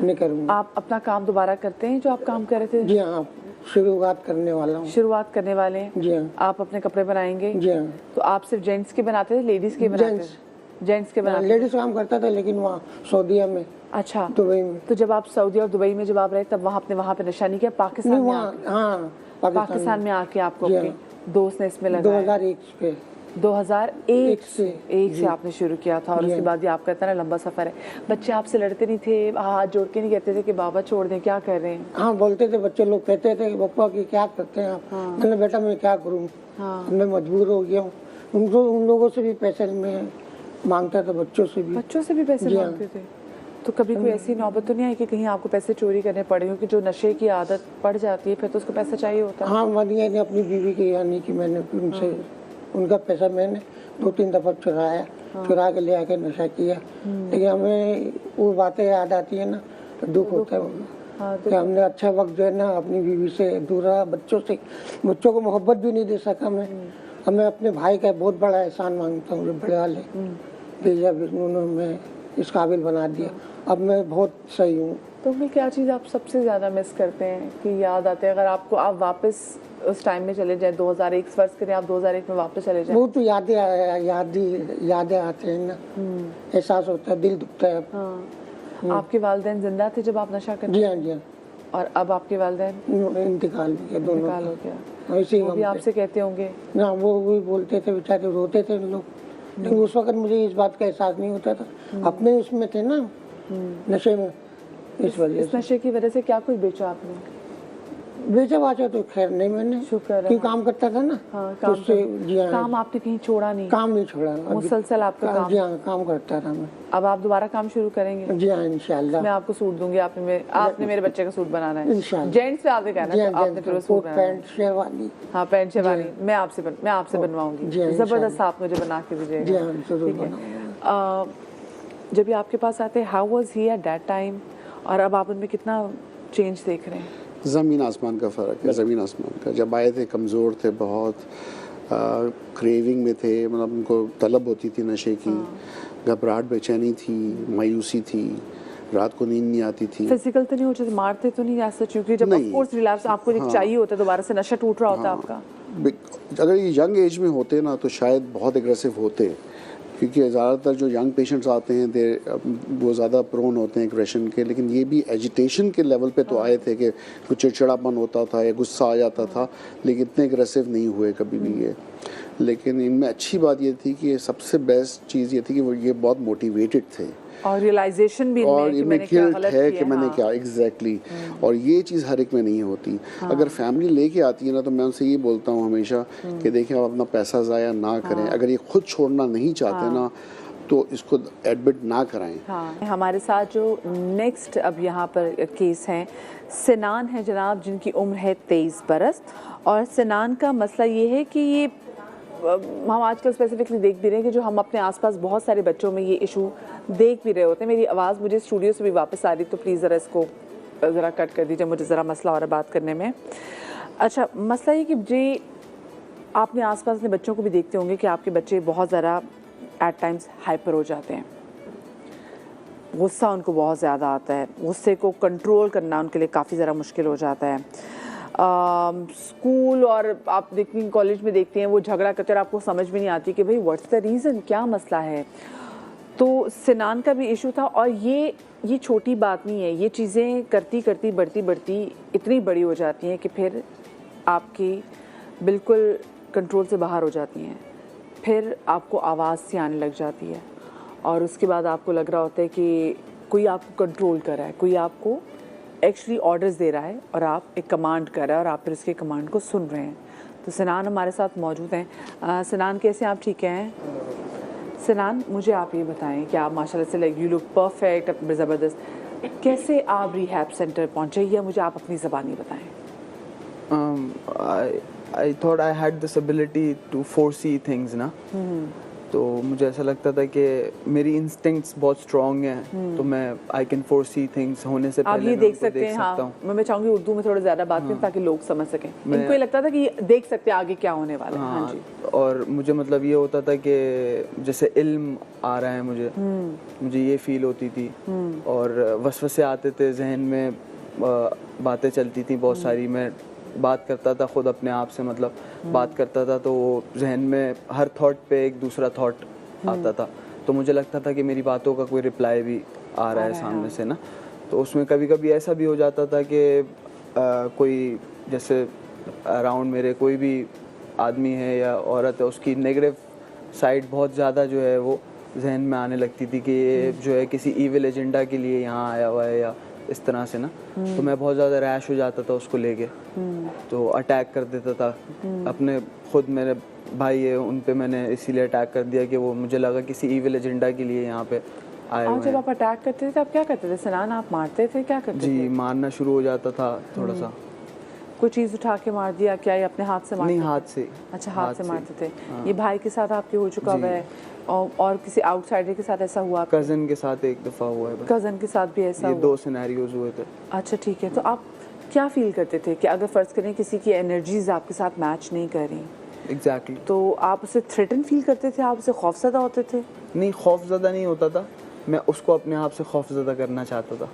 नहीं करूँगा। आप अपना काम दोबारा करते हैं जो आप काम कर रहे थे? जी हाँ, शुरुआत करने वाला हूँ। शुरुआत करने वाले हैं? जी हाँ। आप अपने कपड़े बनाएंगे? जी हाँ। तो आप सिर्फ जेंट्स के बनाते थे, लेडीज के बनाते थे? जेंट्स के बनाते? लेडीज काम करता था, लेकिन वहाँ सऊदीया में। अच्छा, दुबई में। तो जब आप सऊदी और दुबई में जब आप रहे तब वहाँ पे नशा नहीं किया? पाकिस्तान में? हाँ, पाकिस्तान में आके आपको अपने दोस्त ने इसमें लगाया? 2001 पे। 2001 से से आपने शुरू किया था और जी। उसके बाद ये आपका इतना लंबा सफर है। बच्चे आपसे लड़ते नहीं थे, हाथ जोड़ के नहीं कहते थे कि बाबा छोड़ दें, क्या कर रहे हैं? हाँ बोलते थे बच्चे लोग, कहते थे कि पप्पा की क्या करते हैं आप। मैंने बेटा मैं क्या करूँ, मैं मजबूर हो गया हूँ। उन लोगों से भी पैसे मैं मांगता था, बच्चों से भी। बच्चों से भी पैसे जी हाँ। मांगते थे? तो कभी कोई ऐसी नौबत तो नहीं आई कि कहीं आपको पैसे चोरी करने पड़े, क्योंकि जो नशे की आदत पड़ जाती है फिर तो उसको पैसा चाहिए होता है। हाँ मदिया ने अपनी बीवी के यानी कि मैंने उनसे उनका पैसा मैंने 2-3 दफा चुरा के ले आके नशा किया। लेकिन हमें वो बातें याद आती है ना तो दुख होता है कि हमने अच्छा वक्त जो है ना अपनी बीवी से दूर रहा, बच्चों को मोहब्बत भी नहीं दे सका मैं। हमें अपने भाई का बहुत बड़ा एहसान मांगता हूँ, जो बड़े वाले भेजा भी उन्होंने हमें इस काबिल बना दिया। अब मैं बहुत सही हूँ। तो फिर क्या चीज़ आप सबसे ज़्यादा मिस करते हैं कि याद आते हैं? अगर आप वापस उस टाइम में चले जाए, 2001 फर्ज करें आप 2001 में वापस चले जाए, वो तो यादें आते हैं ना, एहसास होता है, दिल दुखता है। हाँ। आपके वालिदैन जिंदा थे जब आप नशा करते? जी हाँ जी हाँ। और अब आपके वालिदैन इंतकाल भी किया दोनों निकाल का। हो गया? ऐसे ही वो भी हम थे। आपसे कहते होंगे? ना वो भी बोलते थे, बेचारे रोते थे लोग। लेकिन उस वक्त मुझे इस बात का एहसास नहीं होता था, अपने उसमें थे ना नशे में, इस वजह इस से नशे की वजह से क्या कुछ बेचा आपने? बेचा बाचा तो खैर नहीं मैंने, शुक्र है। क्यों काम करता था ना। हाँ, तो काम उससे जी हाँ, काम आपने कहीं छोड़ा नहीं? काम नहीं छोड़ा अभी। मुसलसल आपका काम? जी हाँ काम करता था मैं। अब आप दोबारा काम शुरू करेंगे? जी हाँ इंशाल्लाह। मैं आपको सूट दूंगी, आपने मेरे बच्चे का सूट बनाना है। इंशाल्लाह। जेंट्स पे आपने कहना जी है हाँ, तो आपने फिर वो सूट बनाना है। पैंट शेरवानी। हाँ पैंट शेरवानी मैं आपसे बनवाऊंगी। जी हाँ, जबरदस्त आप मुझे बना के दीजिएगा। जी हाँ जरूर ठीक है। बनाऊंगा। जब ये आपके पास आते हैं, how was he at that time, और अब आप उनमें कितना चेंज देख रहे हैं? ज़मीन आसमान का फ़र्क है, ज़मीन आसमान का। जब आए थे कमज़ोर थे, बहुत क्रेविंग में थे, मतलब उनको तलब होती थी नशे की, घबराहट बेचैनी थी, मायूसी थी, रात को नींद नहीं आती थी। फिजिकल तो नहीं हो जाते, मारते तो नहीं ऐसा, क्योंकि जब नहीं। ऑफ कोर्स रिलैप्स आपको एक चाहिए होता है, दोबारा से नशा टूट रहा होता है आपका। अगर ये यंग एज में होते ना तो शायद बहुत एग्रेसिव होते, क्योंकि ज़्यादातर जो यंग पेशेंट्स आते हैं वो ज़्यादा प्रोन होते हैं एग्रेशन के। लेकिन ये भी एजिटेशन के लेवल पे तो आए थे कि कुछ चिड़चिड़ापन होता था या गुस्सा आ जाता था, लेकिन इतने एग्रेसिव नहीं हुए कभी भी ये। लेकिन इनमें अच्छी बात ये थी कि सबसे बेस्ट चीज़ ये थी कि वो ये बहुत मोटिवेटेड थे और रियलाइजेशन भी और कि इनमें मैंने क्या गिल्ट गलत है किया कि मैंने हाँ। क्या एग्जैक्टली और ये चीज़ हर एक में नहीं होती। अगर फैमिली लेके आती है ना तो मैं उनसे ये बोलता हूँ हमेशा कि देखिए आप अपना पैसा ज़ाया ना करें। अगर ये खुद छोड़ना नहीं चाहते ना तो इसको एडमिट ना कराएं। हाँ, हमारे साथ जो नेक्स्ट अब यहाँ पर केस हैं, सिनान है जनाब, जिनकी उम्र है 23 बरस। और सिनान का मसला ये है कि ये हम आजकल स्पेसिफिकली देख भी रहे हैं कि जो हम अपने आसपास बहुत सारे बच्चों में ये इशू देख भी रहे होते हैं। मेरी आवाज़ मुझे स्टूडियो से भी वापस आ रही, तो प्लीज़ ज़रा इसको ज़रा कट कर दीजिए, मुझे ज़रा मसला हो रहा है बात करने में। अच्छा, मसला ये कि जी आपने आसपास अपने बच्चों को भी देखते होंगे कि आपके बच्चे बहुत ज़रा एट टाइम्स हाइपर हो जाते हैं, गुस्सा उनको बहुत ज़्यादा आता है, गुस्से को कंट्रोल करना उनके लिए काफ़ी ज़रा मुश्किल हो जाता है। स्कूल और आप देखते हैं कॉलेज में देखते हैं वो झगड़ा करते हैं और आपको समझ में नहीं आती कि भाई व्हाट्स द रीज़न, क्या मसला है। तो सिनान का भी इशू था और ये छोटी बात नहीं है, ये चीज़ें करती करती बढ़ती इतनी बड़ी हो जाती हैं कि फिर आपकी बिल्कुल कंट्रोल से बाहर हो जाती हैं। फिर आपको आवाज़ सी आने लग जाती है और उसके बाद आपको लग रहा होता है कि कोई आपको कंट्रोल कर रहा है, कोई आपको एक्चुअली ऑर्डर्स दे रहा है और आप एक कमांड कर रहे हैं और आप फिर उसके कमांड को सुन रहे हैं। तो सिनान हमारे साथ मौजूद हैं। सिनान कैसे, आप ठीक हैं? सिनान, मुझे आप ये बताएं कि आप माशाल्लाह से लाइक यू लुक परफेक्ट, ज़बरदस्त, कैसे आप रिहैब सेंटर पहुँचे, या मुझे आप अपनी ज़बानी बताएं। I thought I had this ability to foresee things ना, तो मुझे ऐसा लगता था कि मेरी इंस्टिंक्ट्स बहुत स्ट्रॉन्ग हैं, तो मैं I can foresee things होने से आप पहले ये मैं देख उनको सकते हैं। हाँ, हूँ। मैं चाहूँगी उर्दू में थोड़ा ज़्यादा बात करें ताकि लोग समझ सकें। इनको ये लगता था कि देख सकते हैं आगे क्या होने वाला है। हाँ जी। और मुझे मतलब ये होता था कि जैसे इल्म आ रहा है मुझे ये फील होती थी और वसवसे आते थे जहन में, बातें चलती थी बहुत सारी। मैं बात करता था खुद अपने आप से, मतलब बात करता था तो वो जहन में हर थॉट पे एक दूसरा थॉट आता था, तो मुझे लगता था कि मेरी बातों का कोई रिप्लाई भी आ रहा है सामने से ना। तो उसमें कभी कभी ऐसा भी हो जाता था कि कोई जैसे अराउंड मेरे कोई भी आदमी है या औरत है, उसकी नेगेटिव साइड बहुत ज़्यादा जो है वो जहन में आने लगती थी कि ये जो है किसी ईविल एजेंडा के लिए यहाँ आया हुआ है या इस तरह से ना। तो मैं बहुत ज़्यादा रैश हो जाता था उसको लेके, तो अटैक कर देता था अपने खुद मेरे भाई है उन पे मैंने इसीलिए अटैक कर दिया कि वो मुझे लगा किसी ईविल एजेंडा के लिए यहाँ पे आए हुए जब हैं। आप अटैक करते थे तो आप क्या करते थे सनान? आप मारते थे, क्या करते जी थे? मारना शुरू हो जाता था थोड़ा सा। कोई चीज़ उठा के मार दिया क्या, या अपने हाथ से मारते नहीं, थे? हाथ से। अच्छा, हाथ से मारते थे। हाँ। ये भाई के साथ आपके हो चुका हुआ है और किसी आउटसाइडर के साथ ऐसा हुआ? कज़न के साथ एक दफ़ा हुआ है बस। कज़न के साथ भी ऐसा ये हुआ? 2 सिनेरियोज हुए थे। अच्छा ठीक है, तो आप क्या फील करते थे कि अगर फ़र्ज़ करें किसी की एनर्जीज आपके साथ मैच नहीं कर रही, एग्जैक्टली। तो आप उसे थ्रेटन फील करते थे, आप उसे खौफज़दा होते थे? नहीं, खौफज़दा नहीं होता था, मैं उसको अपने आप से खौफज़दा करना चाहता था।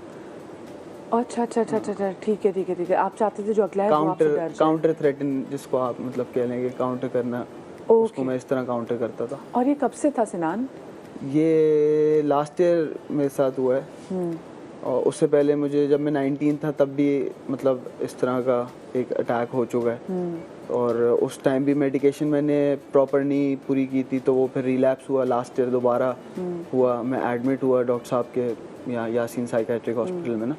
अच्छा अच्छा अच्छा अच्छा, ठीक है ठीक है ठीक है। आप चाहते थे जो अगला है वो आपसे डर जाए। काउंटर थ्रेटन जिसको आप मतलब कह लेंगे, काउंटर करना, उसको मैं इस तरह काउंटर करता था। और ये कब से था सिनान? ये लास्ट ईयर मेरे साथ हुआ है, और उससे पहले मुझे जब मैं 19 था तब भी मतलब इस तरह का एक अटैक हो चुका है। और उस टाइम भी मेडिकेशन मैंने प्रॉपर नहीं पूरी की थी, तो वो फिर रिलैप्स हुआ लास्ट ईयर दोबारा हुआ। मैं एडमिट हुआ डॉक्टर साहब के यहाँ यासीन साइकेट्रिक हॉस्पिटल में ना,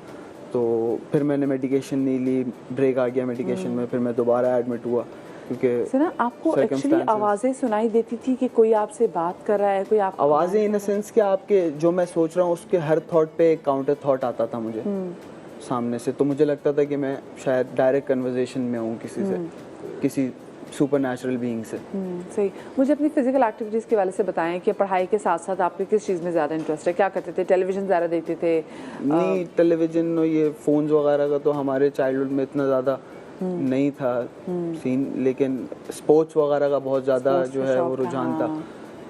तो फिर मैंने मेडिकेशन नहीं ली, ब्रेक आ गया मेडिकेशन में, फिर मैं दोबारा एडमिट हुआ क्योंकि सुना आपको एक्चुअली आवाज़ें सुनाई देती थी कि कोई आपसे बात कर रहा है, कोई आप आवाज़ें इन द सेंस कि आपके जो मैं सोच रहा हूँ उसके हर थॉट पे एक काउंटर थॉट आता था मुझे सामने से, तो मुझे लगता था कि मैं शायद डायरेक्ट कन्वर्सेशन में हूँ किसी से, किसी सुपर नेचुरल बीइंग से। सही। मुझे अपनी फिजिकल एक्टिविटीज़ के वाले से बताएं कि पढ़ाई के साथ साथ आपको किस चीज़ में ज़्यादा इंटरेस्ट है, क्या करते थे? टेलीविज़न ज़्यादा देखते थे? नहीं, टेलीविज़न और ये फ़ोन्स वगैरह का तो हमारे चाइल्डहुड में इतना ज़्यादा नहीं था सीन, लेकिन स्पोर्ट्स वगैरह का बहुत ज़्यादा जो है वो रुझान था।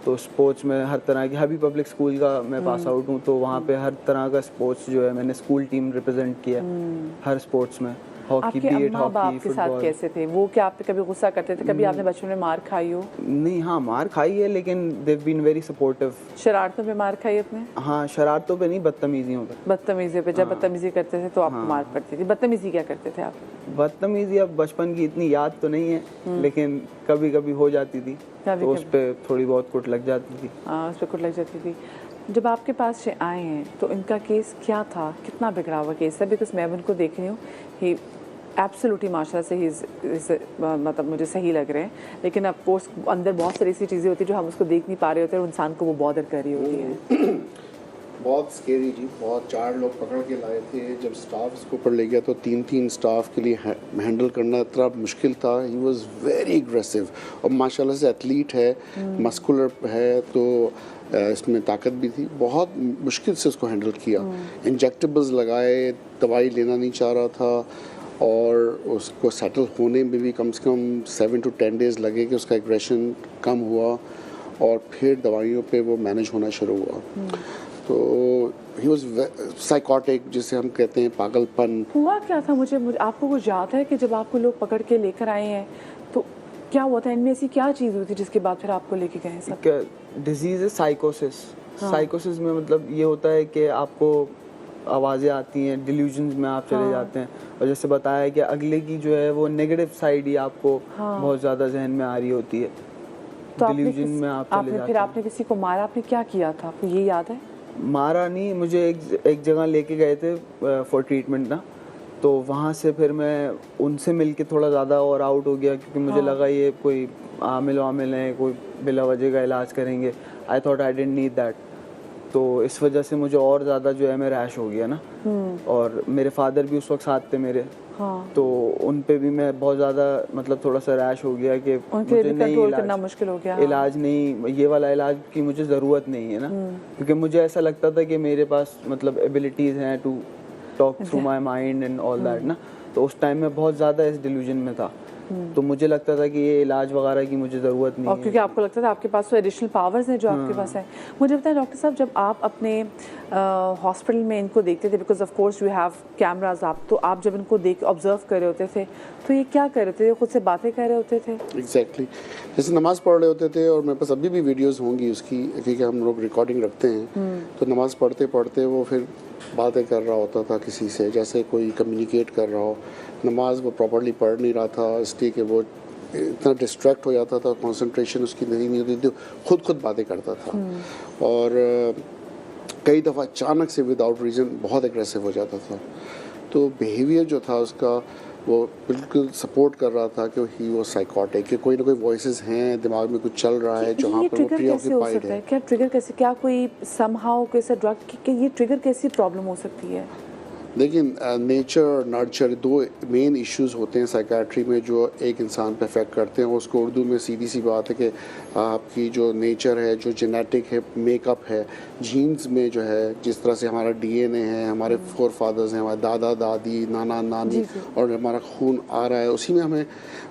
तो स्पोर्ट्स में हर तरह की, हबी पब्लिक स्कूल का मैं पास आउट हूँ, तो वहाँ पे हर तरह का स्पोर्ट्स जो है मैंने स्कूल टीम रिप्रेजेंट किया हर स्पोर्ट्स में। हॉकी, आपके बीट, अम्मा बाप हॉकी, के साथ फुटबॉल। कैसे थे वो? क्या आप पे कभी गुस्सा करते थे? कभी आपने बचपन में मार खाई हो? नहीं, हाँ मार खाई है, लेकिन दे बीन वेरी सपोर्टिव। शरारतों पे मार खाई अपने? हाँ, शरारतों पे नहीं, बदतमीजियों पे। बदतमीजी पे? जब बदतमीजी करते थे तो आपको मार पड़ती थी। बदतमीजी क्या करते थे आप? बदतमीजी अब बचपन की इतनी याद तो नहीं है, लेकिन कभी कभी हो जाती थी, तो उस पर थोड़ी बहुत कुट लग जाती थी। हाँ, उस पर कुट लग जाती थी। जब आपके पास ये आए हैं तो इनका केस क्या था, कितना बिगड़ा हुआ केस है? बिकॉज मैं उनको देख रही हूँ, ही एब्सोल्युटली माशाल्लाह से ही मतलब मुझे सही लग रहे हैं, लेकिन ऑफ कोर्स अंदर बहुत सारी ऐसी चीज़ें होती हैं जो हम उसको देख नहीं पा रहे होते और इंसान को वो बॉदर कर रही होती है। बहुत स्केरी जी, बहुत 4 लोग पकड़ के लाए थे। जब स्टाफ इसको ऊपर ले गया तो 3-3 स्टाफ के लिए हैंडल करना इतना मुश्किल था। ही वाज वेरी एग्रेसिव, और माशाल्लाह से एथलीट है, मस्कुलर है, तो इसमें ताकत भी थी। बहुत मुश्किल से उसको हैंडल किया। इंजेक्टेबल्स लगाए, दवाई लेना नहीं चाह रहा था, और उसको सेटल होने में भी कम से कम 7 to 10 डेज़ लगे कि उसका एग्रेशन कम हुआ, और फिर दवाइयों पे वो मैनेज होना शुरू हुआ। तो ही वाज साइकोटिक, जिसे हम कहते हैं पागलपन। हुआ क्या था? मुझे आपको कुछ याद है कि जब आपको लोग पकड़ के लेकर आए हैं तो क्या हुआ था? इनमें ऐसी क्या चीज़ हुई थी जिसके बाद फिर आपको लेके गए सब? डिजीज है साइकोसिस। साइकोसिस में मतलब ये होता है कि आपको आवाज़ें आती हैं, डिल्यूजन्स में आप चले जाते हैं, और जैसे बताया कि अगले की जो है वो नेगेटिव साइड ही आपको बहुत ज़्यादा जहन में आ रही होती है। तो डिल्यूजन में आप चले जाते हैं। फिर आपने किसी को मारा? आपने क्या किया था, आपको ये याद है? मारा नहीं, मुझे एक जगह लेके गए थे फॉर ट्रीटमेंट ना, तो वहाँ से फिर मैं उनसे मिलके थोड़ा ज़्यादा और आउट हो गया, क्योंकि मुझे लगा ये कोई आमिल वामिल हैं, कोई बिला वजह का इलाज करेंगे। I thought I didn't need that, तो इस वजह से मुझे और ज़्यादा जो है मैं रैश हो गया ना। और मेरे फादर भी उस वक्त साथ थे मेरे, तो उन पे भी मैं बहुत ज़्यादा मतलब थोड़ा सा रैश हो गया कि मुझे नहीं कंट्रोल करना मुश्किल हो गया। इलाज नहीं, ये वाला इलाज की मुझे ज़रूरत नहीं है ना, क्योंकि मुझे ऐसा लगता था कि मेरे पास मतलब एबिलिटीज़ हैं to talk through my mind and all that ना। तो उस टाइम में बहुत ज़्यादा इस डिल्यूजन में था, तो मुझे लगता था कि ये इलाज वगैरह की मुझे ज़रूरत नहीं और है, क्योंकि आपको लगता था आपके पास तो एडिशनल पावर्स हैं जो आपके पास है। मुझे बताएं डॉक्टर साहब, जब आप अपने हॉस्पिटल में इनको देखते थे, because of course you have cameras, आप तो आप जब इनको देख ऑब्जर्व कर रहे होते थे तो ये क्या कर रहे थे? ये खुद से बातें कर रहे होते थे? एग्जैक्टली, जैसे नमाज़ पढ़ रहे होते थे, और मेरे पास अभी भी वीडियोस होंगी उसकी, क्योंकि हम लोग रिकॉर्डिंग रखते हैं, तो नमाज़ पढ़ते पढ़ते वो फिर बातें कर रहा होता था किसी से, जैसे कोई कम्युनिकेट कर रहा हो। नमाज वो प्रॉपर्ली पढ़ नहीं रहा था, इसलिए कि वो इतना डिस्ट्रैक्ट हो जाता था, कंसंट्रेशन उसकी नहीं होती थी, खुद बातें करता था और कई दफ़ा अचानक से विदाउट रीज़न बहुत एग्रेसिव हो जाता था। तो बिहेवियर जो था उसका वो बिल्कुल सपोर्ट कर रहा था कि ही वो साइकोटिक, कि कोई ना कोई वॉइसेस हैं दिमाग में, कुछ चल रहा है जहाँ पर वो प्रीऑक्यूपाइड है। क्या ट्रिगर कैसे, क्या कोई समहाउ कैसा ड्रग कि ये ट्रिगर कैसी प्रॉब्लम हो सकती है? देखिए नेचर और नर्चर दो मेन इश्यूज होते हैं साइकेट्री में जो एक इंसान पे अफेक्ट करते हैं। उसको उर्दू में सीधी सी बात है कि आपकी जो नेचर है, जो जेनेटिक है, मेकअप है, जीन्स में जो है, जिस तरह से हमारा डीएनए है, हमारे फोर फादर्स हैं, हमारे दादा दादी, नाना नानी, और हमारा खून आ रहा है, उसी में हमें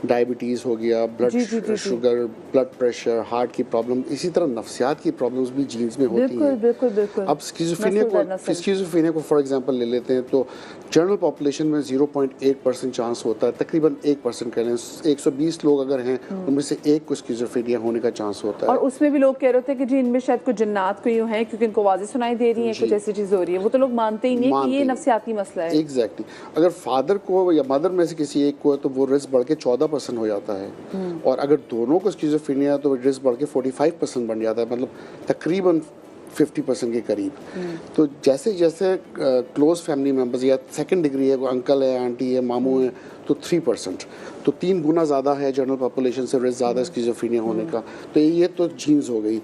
डायबिटीज़ हो गया, blood sugar, blood pressure, heart की प्रॉब्लम, इसी तरह नफ्सियात की प्रॉब्लम्स भी जीन्स में होती हैं। बिल्कुल। अब स्किज़ोफ्रेनिया को फॉर एग्जांपल ले लेते हैं तो जनरल पॉपुलेशन में 0.8% चांस होता है, तकरीबन 1% कह लें, 120 लोग अगर हैं उनमें से एक को स्किज़ोफ्रेनिया होने का चांस होता है। और उसमें भी लोग कह रहे थे कि जी इनमें शायद कुछ जिन्नात कोई हैं क्योंकि इनको आवाज़ें सुनाई दे रही हैं, कुछ ऐसी चीज़ हो रही है। वो तो लोग मानते ही नहीं कि ये नफ्सियाती मसला है। एग्जैक्टली। अगर फादर को या मदर में से किसी एक को है तो वो रिस्क बढ़ के 14% हो जाता है, और अगर दोनों को स्किज़ोफ्रेनिया तो रिस्क बढ़ के 45% बन जाता है, मतलब तकरीबन 50% के करीब। तो जैसे जैसे क्लोज फैमिली मेम्बर्स या सेकंड डिग्री है, अंकल है, आंटी है, मामू है, तो 3%, तो 3 गुना ज़्यादा है जनरल पॉपुलेशन से रिस्क ज़्यादा स्किज़ोफ्रेनिया होने का। तो ये तो जीन्स हो गई।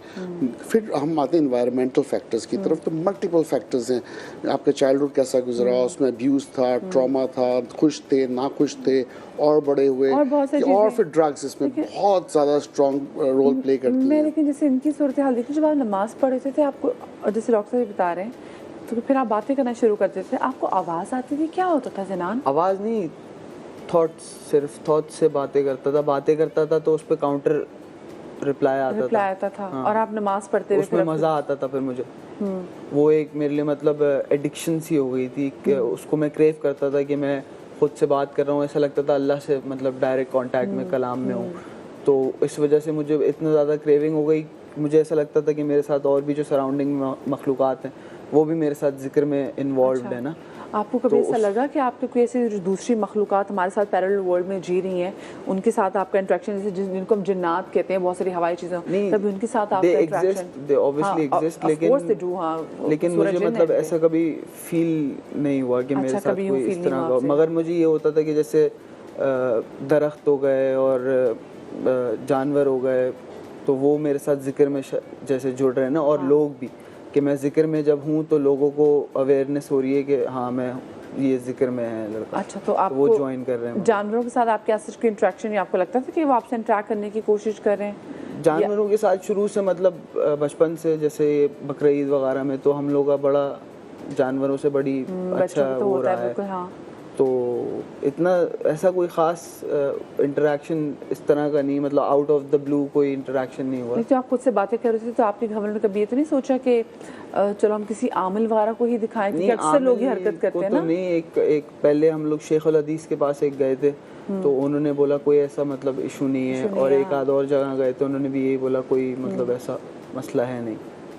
फिर हम आते हैं इन्वायरमेंटल फैक्टर्स की तरफ। तो मल्टीपल फैक्टर्स हैं, आपका चाइल्डहुड कैसा गुजरा, उसमें अब्यूज़ था, ट्रॉमा था, खुश थे, ना खुश थे, और बड़े हुए, और फिर ड्रग्स इसमें बहुत ज़्यादा स्ट्रॉन्ग रोल प्ले करती हैं। मैं लेकिन जैसे इनकी सूरत हाल देखी, जब आप नमाज़ पढ़ते थे आपको, जैसे डॉक्टर साहब बता रहे हैं, तो फिर आप बातें करना शुरू करते थे, आपको आवाज़ आती थी, क्या होता था जनान? आवाज़ नहीं, थॉट्स, सिर्फ थॉट्स से बातें करता था तो उस पर काउंटर रिप्लाई आता था। हाँ। और आप नमाज पढ़ते हुए उसमें मज़ा आता था फिर मुझे। वो एक मेरे लिए मतलब एडिक्शन सी हो गई थी कि उसको मैं क्रेव करता था कि मैं खुद से बात कर रहा हूँ, ऐसा लगता था अल्लाह से मतलब डायरेक्ट कांटेक्ट में, कलाम में हूँ। तो इस वजह से मुझे इतना ज़्यादा क्रेविंग हो गई, मुझे ऐसा लगता था कि मेरे साथ और भी जो सराउंडिंग मखलूक़ात हैं वो भी मेरे साथ जिक्र में इन्वॉल्व है ना। आपको कभी ऐसा लगा कि आपके कोई ऐसी दूसरी मखलूक़ात हमारे साथ पैरेलल वर्ल्ड में जी रही हैं, उनके साथ आपका इंटरेक्शन, जैसे जिनको हम जिन्नात कहते हैं, बहुत सारी हवाई चीज़ें, कभी उनके साथ आपका इंटरेक्शन? दे ऑब्वियसली एग्जिस्ट, लेकिन मुझे मतलब ऐसा कभी फील नहीं हुआ कि मेरे साथ कोई इस तरह का। मगर मुझे ये होता था कि जैसे दरख्त हो गए और जानवर हो गए, तो वो मेरे साथ जिक्र में जैसे जुड़ रहे हैं ना, और लोग भी, कि मैं जिक्र में जब हूँ तो लोगों को अवेयरनेस हो रही है कि हाँ मैं ये जिक्र में है लड़का। अच्छा, तो आप वो ज्वाइन कर रहे हैं। जानवरों के साथ आपके ऐसे कोई इंटरेक्शन, या आपको लगता था कि वो आपसे इंटरेक्ट करने की कोशिश कर रहे हैं? जानवरों के साथ शुरू से मतलब बचपन से, जैसे बकरा ईद वगैरह में तो हम लोग का बड़ा जानवरों से बड़ी अच्छा तो हो रहा है। हाँ। तो इतना ऐसा कोई ख़ास इंटरेक्शन इस तरह का नहीं, मतलब आउट ऑफ द ब्लू कोई इंटरेक्शन नहीं हुआ। तो आप खुद से बातें कर रहे थे तो आपके घर में कभी ये तो नहीं सोचा कि चलो हम किसी आमिल वगैरह को ही दिखाएं, क्योंकि अक्सर लोग ये हरकत करते हैं ना? नहीं, एक पहले हम लोग शेख उल हदीस के पास एक गए थे, तो उन्होंने बोला कोई ऐसा मतलब इशू नहीं है, और एक आध और जगह गए थे, उन्होंने भी यही बोला कोई मतलब ऐसा मसला है नहीं।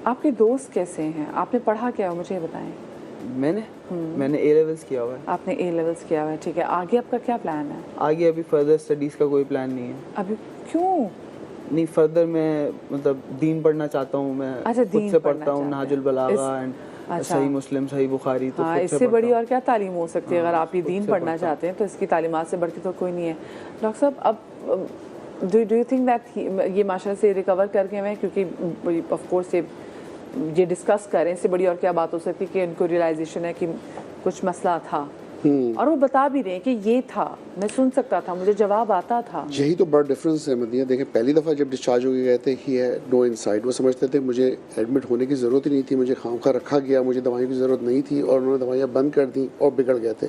आपके दोस्त कैसे हैं? आपने पढ़ा क्या, मुझे बताएं। मैंने ए लेवल्स किया हुआ है। आपने ए लेवल्स किया हुआ है, ठीक है। आगे आपका क्या प्लान है? आगे अभी फर्दर स्टडीज़ का कोई प्लान नहीं है अभी। क्यों नहीं? फर्दर मैं मतलब दीन पढ़ना चाहता हूँ मैं। अच्छा, खुद से पढ़ता हूँ नहाजुल बलागा एंड सही मुस्लिम, सही बुखारी। तो इससे बड़ी और क्या तालीम हो सकती है? अगर आप ये दीन पढ़ना चाहते हैं तो इसकी तालीमात से बढ़ के तो कोई नहीं है। डॉक्टर साहब, अब डू यू थिंक दैट ये माशाल्लाह से रिकवर करके मैं, क्योंकि ऑफ कोर्स ये डिस्कस करें, इससे बड़ी और क्या बात हो सकती है कि उनको रियलाइजेशन है कि कुछ मसला था, और वो बता भी रहे हैं कि ये था, मैं सुन सकता था, मुझे जवाब आता था। यही तो बड़ा डिफरेंस है मदीना। देखें, पहली दफ़ा जब डिस्चार्ज हो गए थे, ही है नो इनसाइड, वो समझते थे मुझे एडमिट होने की ज़रूरत ही नहीं थी, मुझे खामखा रखा गया, मुझे दवाइयों की ज़रूरत नहीं थी, और उन्होंने दवाइयाँ बंद कर दी और बिगड़ गए थे।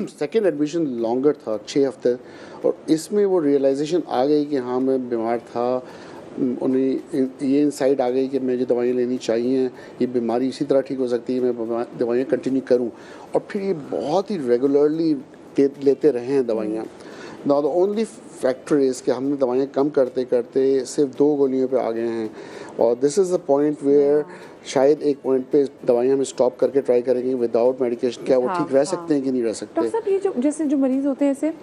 सेकेंड एडमिशन लॉन्गर था, 6 हफ्ते, और इसमें वो रियलाइजेशन आ गई कि हाँ मैं बीमार था। उन्हें ये इंसाइट आ गई कि मुझे दवाइयाँ लेनी चाहिए, ये बीमारी इसी तरह ठीक हो सकती है, मैं दवाइयाँ कंटिन्यू करूं, और फिर ये बहुत ही रेगुलरली लेते रहे हैं दवाइयाँ। Now the only factor is कि हमने दवाइयाँ कम करते करते सिर्फ 2 गोलियों पे आ गए हैं, और this is the point where शायद एक पॉइंट पे दवाइयाँ हम स्टॉप करके ट्राई करेंगे विदाउट मेडिकेशन, क्या वो ठीक रह सकते हैं कि नहीं रह सकते। डॉक्टर साहब, ये जो जैसे जो मरीज होते हैं ऐसे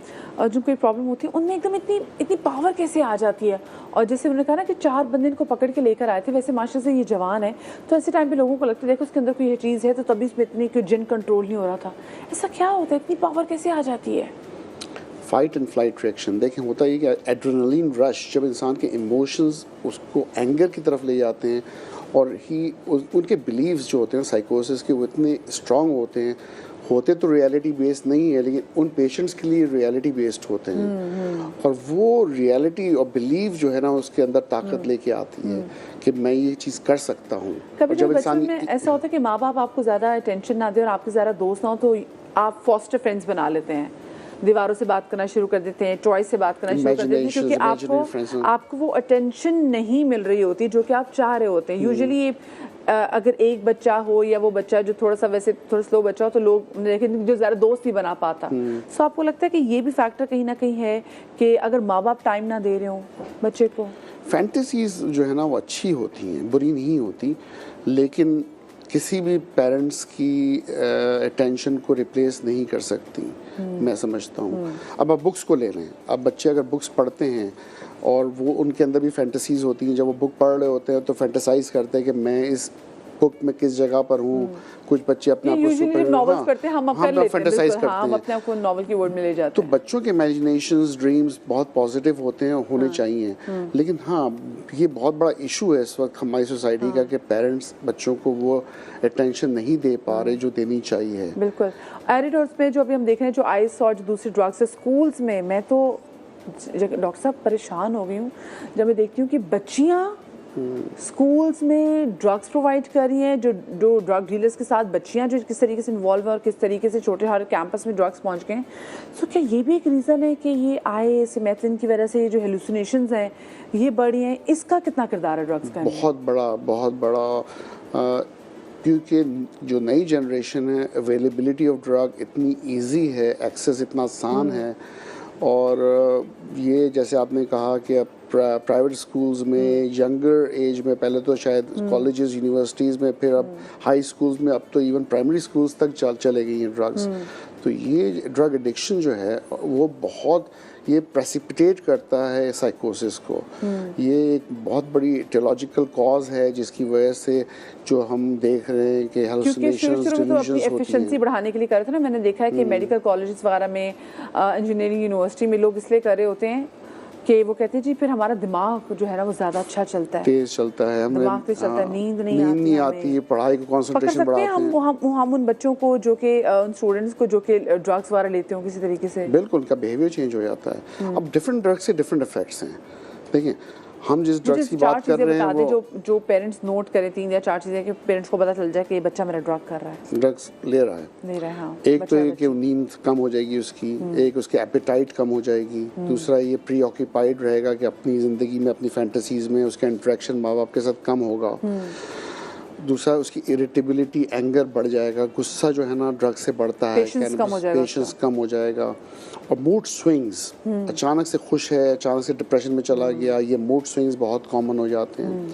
जो कोई प्रॉब्लम होती है उनमें एकदम इतनी पावर कैसे आ जाती है? और जैसे उन्होंने कहा ना कि 4 बंदे इनको पकड़ के लेकर आए थे, वैसे माशा से ये जवान है, तो ऐसे टाइम पे लोगों को लगता है देखो उसके अंदर कोई ये चीज़ है, तो तभी इसमें इतनी कोई जिन कंट्रोल नहीं हो रहा था। ऐसा क्या होता है, इतनी पावर कैसे आ जाती है? Fight and flight reaction. देखें, होता है कि एड्रेनलिन रश जब इंसान के इमोशंस उसको एंगर की तरफ ले जाते हैं और उनके बिलीव्स जो होते हैं साइकोसिस के, वो इतने स्ट्रांग होते तो रियलिटी बेस्ड नहीं है, लेकिन उन पेशेंट्स के लिए रियलिटी बेस्ड होते हैं। और वो रियलिटी और बिलीव जो है ना उसके अंदर ताकत लेके आती है कि मैं ये चीज़ कर सकता हूँ। कभी जब बचपन में ऐसा होता है कि माँ बाप आपको ज़्यादा अटेंशन ना दे और आपके ज़्यादा दोस्त ना हो, तो आप फॉस्टर फ्रेंड्स बना लेते हैं, दीवारों से बात करना शुरू कर देते हैं, टॉय से बात करना शुरू कर देते हैं, क्योंकि आपको वो अटेंशन नहीं मिल रही होती जो कि आप चाह रहे होते हैं। यूजुअली अगर एक बच्चा हो या वो बच्चा जो थोड़ा स्लो बच्चा हो, तो लोग, लेकिन जो ज़्यादा दोस्त नहीं बना पाता। सो आपको लगता है कि ये भी फैक्टर कहीं ना कहीं है कि अगर माँ बाप टाइम ना दे रहे हो बच्चे को? फैंटेसीज जो है ना वो अच्छी होती हैं, बुरी नहीं होती, लेकिन किसी भी पेरेंट्स की अटेंशन को रिप्लेस नहीं कर सकती, मैं समझता हूँ। अब आप बुक्स को ले लें, अब बच्चे अगर बुक्स पढ़ते हैं और वो उनके अंदर भी फैंटेसीज होती हैं, जब वो बुक पढ़ रहे होते हैं तो फैंटेसाइज करते हैं कि मैं इस बुक में किस जगह पर हूँ। कुछ बच्चे अपने आप को सुपर नॉवेल्स पढ़ते हैं, हम कर लेते हैं, फैंटेसाइज करते हैं, हम अपने आप को नॉवेल की वर्ल्ड में ले जाते तो हैं। बच्चों के इमेजिनेशंस, ड्रीम्स बहुत पॉजिटिव होते हैं, होने चाहिए। लेकिन हाँ, ये बहुत बड़ा इशू है इस वक्त हमारी सोसाइटी का कि पेरेंट्स बच्चों को वो अटेंशन नहीं दे पा रहे जो देनी चाहिए। बिल्कुल। एरिडोर्स में जो अभी हम देख रहे हैं, जो आइस और जो दूसरे ड्रग्स है स्कूल्स में, मैं तो डॉक्टर साहब परेशान हो गई हूँ जब मैं देखती हूँ कि बच्चियाँ स्कूल्स में ड्रग्स प्रोवाइड कर रही हैं, जो ड्रग डीलर्स के साथ बच्चियां जो किस तरीके से इन्वॉल्व है और किस तरीके से छोटे हर कैंपस में ड्रग्स पहुंच गए हैं। सो क्या ये भी एक रीज़न है कि ये मेथिन की वजह से ये जो हेलुसिनेशंस हैं ये बढ़ी हैं? इसका कितना किरदार है ड्रग्स का? बहुत बड़ा क्योंकि जो नई जनरेशन है, अवेलेबिलिटी ऑफ ड्रग इतनी इजी है, एक्सेस इतना आसान है। और ये जैसे आपने कहा कि अब प्राइवेट स्कूल्स में यंगर एज में, पहले तो शायद कॉलेजेस यूनिवर्सिटीज़ में, फिर अब हाई स्कूल्स में, अब तो इवन प्राइमरी स्कूल्स तक चले गई हैं ड्रग्स। तो ये ड्रग एडिक्शन जो है वो बहुत ये प्रेसिपिटेट करता है साइकोसिस को। ये एक बहुत बड़ी टेलॉजिकल कॉज है जिसकी वजह से जो हम देख रहे हैं कि हेलुसिनेशंस, डिल्यूजन्स होती हैं। एफिशिएंसी बढ़ाने के लिए कर रहे थे ना, मैंने देखा है कि मेडिकल कॉलेजेस वगैरह में, इंजीनियरिंग यूनिवर्सिटी में लोग इसलिए कर रहे होते हैं कि वो कहते हैं जी फिर हमारा दिमाग जो है ना वो ज़्यादा अच्छा चलता है, तेज चलता है, हमें दिमाग तेज चलता है, नींद नहीं आती है, पढ़ाई को कंसंट्रेशन बढ़ाते हैं। हम उन बच्चों को जो कि उन स्टूडेंट्स को जो कि ड्रग्स वगैरह लेते हो किसी तरीके से, बिल्कुल उनका बिहेवियर चेंज हो जाता है। अब डिफरेंट ड्रग्स से डिफरेंट इफेक्ट्स हैं। देखिए, हम जिस ड्रग्स की बात कर रहे हैं वो जो पेरेंट्स नोट करें 3 या 4 चीज़ें कि पेरेंट्स को पता चल जाए कि ये बच्चा मेरा ड्रग कर रहा है, ड्रग्स ले रहा है। हाँ, एक तो ये कि नींद कम हो जाएगी उसकी, एक उसके एपेटाइट कम हो जाएगी, दूसरा ये प्री ऑक्यूपाइड रहेगा कि अपनी ज़िंदगी में, अपनी फैंटेसीज में उसका इंटरेक्शन माँ बाप के साथ कम होगा, दूसरा उसकी इरिटेबिलिटी, एंगर बढ़ जाएगा, गुस्सा जो है ना ड्रग से बढ़ता है, पेशेंस कम हो जाएगा, और मूड स्विंग्स, अचानक से खुश है, अचानक से डिप्रेशन में चला गया, ये मूड स्विंग्स बहुत कॉमन हो जाते हैं।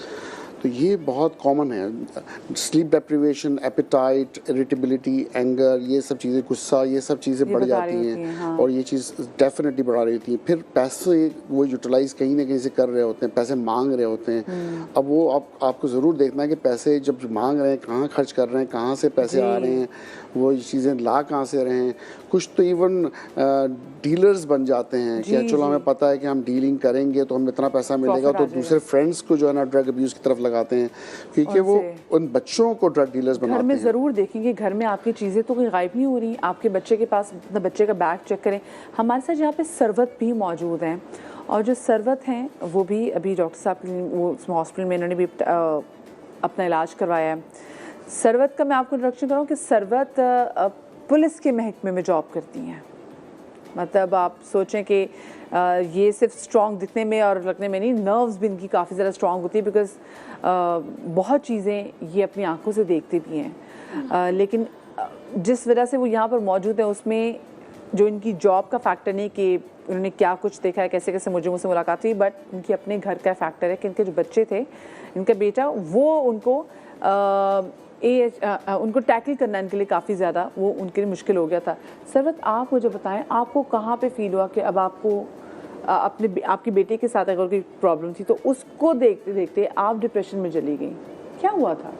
तो ये बहुत कॉमन है। Sleep deprivation, appetite, irritability, anger, ये सब चीज़ें, गुस्सा, ये सब चीज़ें बढ़ जाती हैं। हाँ। और ये चीज़ डेफिनेटली बढ़ा रही थी। फिर पैसे वो यूटिलाइज़ कहीं ना कहीं से कर रहे होते हैं, पैसे मांग रहे होते हैं। अब वो आपको ज़रूर देखना है कि पैसे जब मांग रहे हैं कहाँ खर्च कर रहे हैं, कहाँ से पैसे आ रहे हैं, वो चीज़ें ला कहाँ से रहे हैं। कुछ तो इवन डीलर्स बन जाते हैं कि चलो हमें पता है कि हम डीलिंग करेंगे तो हमें इतना पैसा मिलेगा, तो दूसरे फ्रेंड्स को जो है ना ड्रग अब्यूज़ की तरफ लगाते हैं, क्योंकि वो उन बच्चों को ड्रग डीलर्स बनाते हैं। घर में ज़रूर देखेंगे, घर में आपकी चीज़ें तो कहीं गायब नहीं हो रही। आपके बच्चे के पास अपने बच्चे का बैग चेक करें। हमारे साथ यहाँ पे सरवत भी मौजूद हैं, और जो सरवत हैं वो भी अभी डॉक्टर साहब वो हॉस्पिटल में इन्होंने भी अपना इलाज करवाया है। सरवत का मैं आपको इंट्रोडक्शन कराऊँ कि सरवत पुलिस के महकमे में जॉब करती हैं। मतलब आप सोचें कि ये सिर्फ स्ट्रॉन्ग दिखने में और लगने में नहीं, नर्व्स भी इनकी काफ़ी ज़्यादा स्ट्रॉन्ग होती है, बिकॉज बहुत चीज़ें ये अपनी आंखों से देखती भी हैं। लेकिन जिस वजह से वो यहाँ पर मौजूद है उसमें जो इनकी जॉब का फैक्टर नहीं कि उन्होंने क्या कुछ देखा है, कैसे कैसे मुझसे मुलाकात हुई, बट उनकी अपने घर का फैक्टर है कि इनके जो बच्चे थे, इनका बेटा, वो उनको उनको टैकल करना इनके लिए काफ़ी ज़्यादा वो उनके लिए मुश्किल हो गया था। सरवत, आप मुझे बताएं, आपको कहाँ पे फील हुआ कि अब आपको आपके बेटे के साथ अगर कोई प्रॉब्लम थी तो उसको देखते देखते आप डिप्रेशन में चली गई? क्या हुआ था?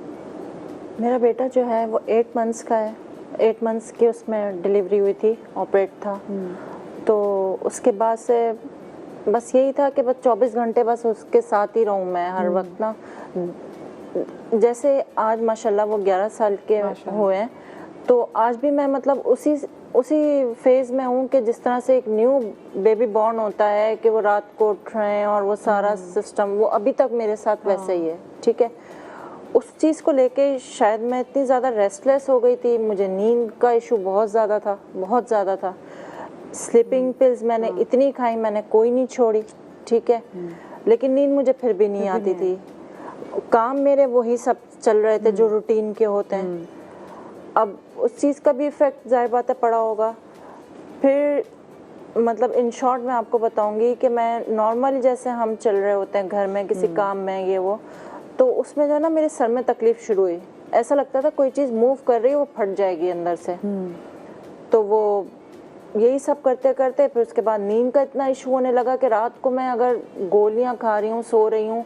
मेरा बेटा जो है वो 8 मंथ्स का है, 8 मंथ्स की उसमें डिलीवरी हुई थी, ऑपरेट था। तो उसके बाद से बस यही था कि बस 24 घंटे बस उसके साथ ही रहूँ मैं हर वक्त ना। जैसे आज माशाल्लाह वो 11 साल के हुए हैं, तो आज भी मैं मतलब उसी फेज़ में हूँ कि जिस तरह से एक न्यू बेबी बॉर्न होता है कि वो रात को उठ रहे हैं और वो सारा सिस्टम वो अभी तक मेरे साथ वैसे ही है, ठीक है। उस चीज़ को लेके शायद मैं इतनी ज़्यादा रेस्टलेस हो गई थी, मुझे नींद का इशू बहुत ज़्यादा था। स्लीपिंग पिल्स मैंने इतनी खाई, मैंने कोई नहीं छोड़ी, ठीक है, लेकिन नींद मुझे फिर भी नहीं आती थी। काम मेरे वही सब चल रहे थे जो रूटीन के होते हैं। अब उस चीज़ का भी इफ़ेक्ट ज़ाहिर बात है पड़ा होगा। फिर मतलब इन शॉर्ट मैं आपको बताऊंगी कि मैं नॉर्मली जैसे हम चल रहे होते हैं घर में किसी काम में ये वो, तो उसमें जो है ना मेरे सर में तकलीफ़ शुरू हुई। ऐसा लगता था कोई चीज़ मूव कर रही है वो फट जाएगी अंदर से। तो वो यही सब करते करते फिर उसके बाद नींद का इतना इशू होने लगा कि रात को मैं अगर गोलियां खा रही हूँ, सो रही हूँ,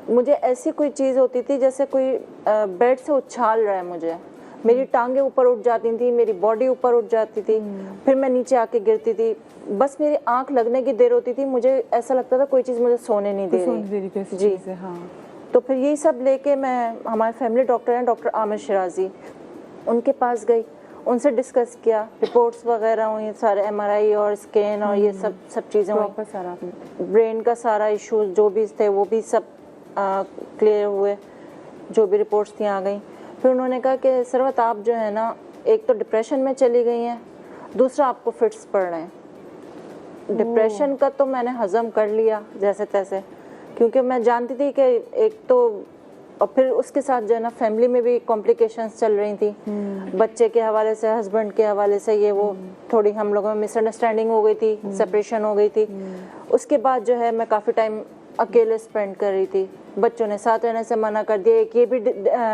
मुझे ऐसी कोई चीज़ होती थी जैसे कोई बेड से उछाल रहा है मुझे। मेरी टांगे ऊपर उठ जाती थी, मेरी बॉडी ऊपर उठ जाती थी, फिर मैं नीचे आके गिरती थी। बस मेरी आंख लगने की देर होती थी, मुझे ऐसा लगता था कोई चीज़ मुझे सोने नहीं दे रही जी। हाँ। तो फिर यही सब लेके मैं, हमारे फैमिली डॉक्टर हैं डॉक्टर आमिर शिराजी, उनके पास गई, उनसे डिस्कस किया, रिपोर्ट्स वगैरह हुई, सारे MRI और स्कैन और ये सब चीज़ें हुई, ब्रेन का सारा इशू जो भी थे वो भी सब क्लियर हुए, जो भी रिपोर्ट्स थी आ गई। फिर उन्होंने कहा कि सरवत आप जो है ना, एक तो डिप्रेशन में चली गई हैं, दूसरा आपको फिट्स पड़ रहे हैं। डिप्रेशन का तो मैंने हज़म कर लिया जैसे तैसे, क्योंकि मैं जानती थी कि एक तो, और फिर उसके साथ जो है ना फैमिली में भी कॉम्प्लिकेशंस चल रही थी, बच्चे के हवाले से, हस्बैंड के हवाले से, ये वो थोड़ी हम लोगों में मिसअंडरस्टैंडिंग हो गई थी, सेपरेशन हो गई थी। उसके बाद जो है मैं काफ़ी टाइम अकेले स्पेंड कर रही थी, बच्चों ने साथ रहने से मना कर दिया। एक ये भी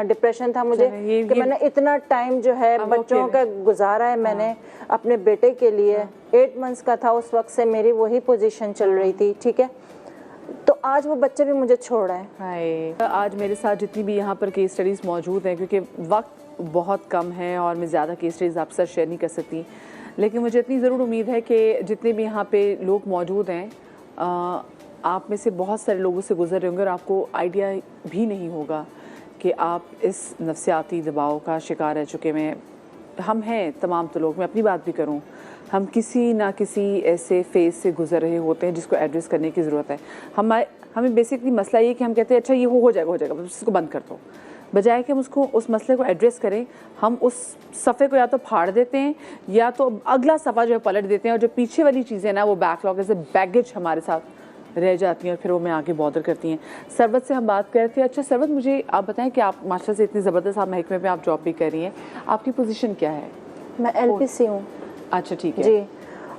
डिप्रेशन था मुझे कि मैंने इतना टाइम जो है बच्चों का गुजारा है मैंने अपने बेटे के लिए। 8 मंथ्स का था उस वक्त से, मेरी वही पोजीशन चल रही थी, ठीक है। तो आज वो बच्चे भी मुझे छोड़ रहे हैं। आज मेरे साथ जितनी भी यहाँ पर केस स्टडीज़ मौजूद हैं, क्योंकि वक्त बहुत कम है और मैं ज़्यादा केस स्टडीज़ आपके साथ शेयर नहीं कर सकती, लेकिन मुझे इतनी ज़रूर उम्मीद है कि जितने भी यहाँ पे लोग मौजूद हैं, आप में से बहुत सारे लोगों से गुजर रहे होंगे और आपको आइडिया भी नहीं होगा कि आप इस नफ्सियाती दबाव का शिकार रह चुके हैं। हम हैं तमाम तो लोग, मैं अपनी बात भी करूं, हम किसी ना किसी ऐसे फेज़ से गुजर रहे होते हैं जिसको एड्रेस करने की ज़रूरत है। हमें बेसिकली मसला ये कि हम कहते हैं अच्छा ये हो जाएगा, बस इसको बंद कर दो, बजाय कि हम उस मसले को एड्रेस करें। हम उस सफ़े को या तो फाड़ देते हैं या तो अगला सफ़ा जो है पलट देते हैं, और जो पीछे वाली चीज़ें ना वो बैकलॉग ऐसे बैगेज हमारे साथ रह जाती हैं और फिर वो मैं आगे बॉदर करती हैं। सरवत से हम बात कर रहे थे। अच्छा सरवत, मुझे आप बताएं कि आप माशाल्लाह से इतनी ज़बरदस्त आप महकमे में आप जॉब भी कर रही हैं, आपकी पोजीशन क्या है? मैं LPC हूँ। अच्छा ठीक है जी।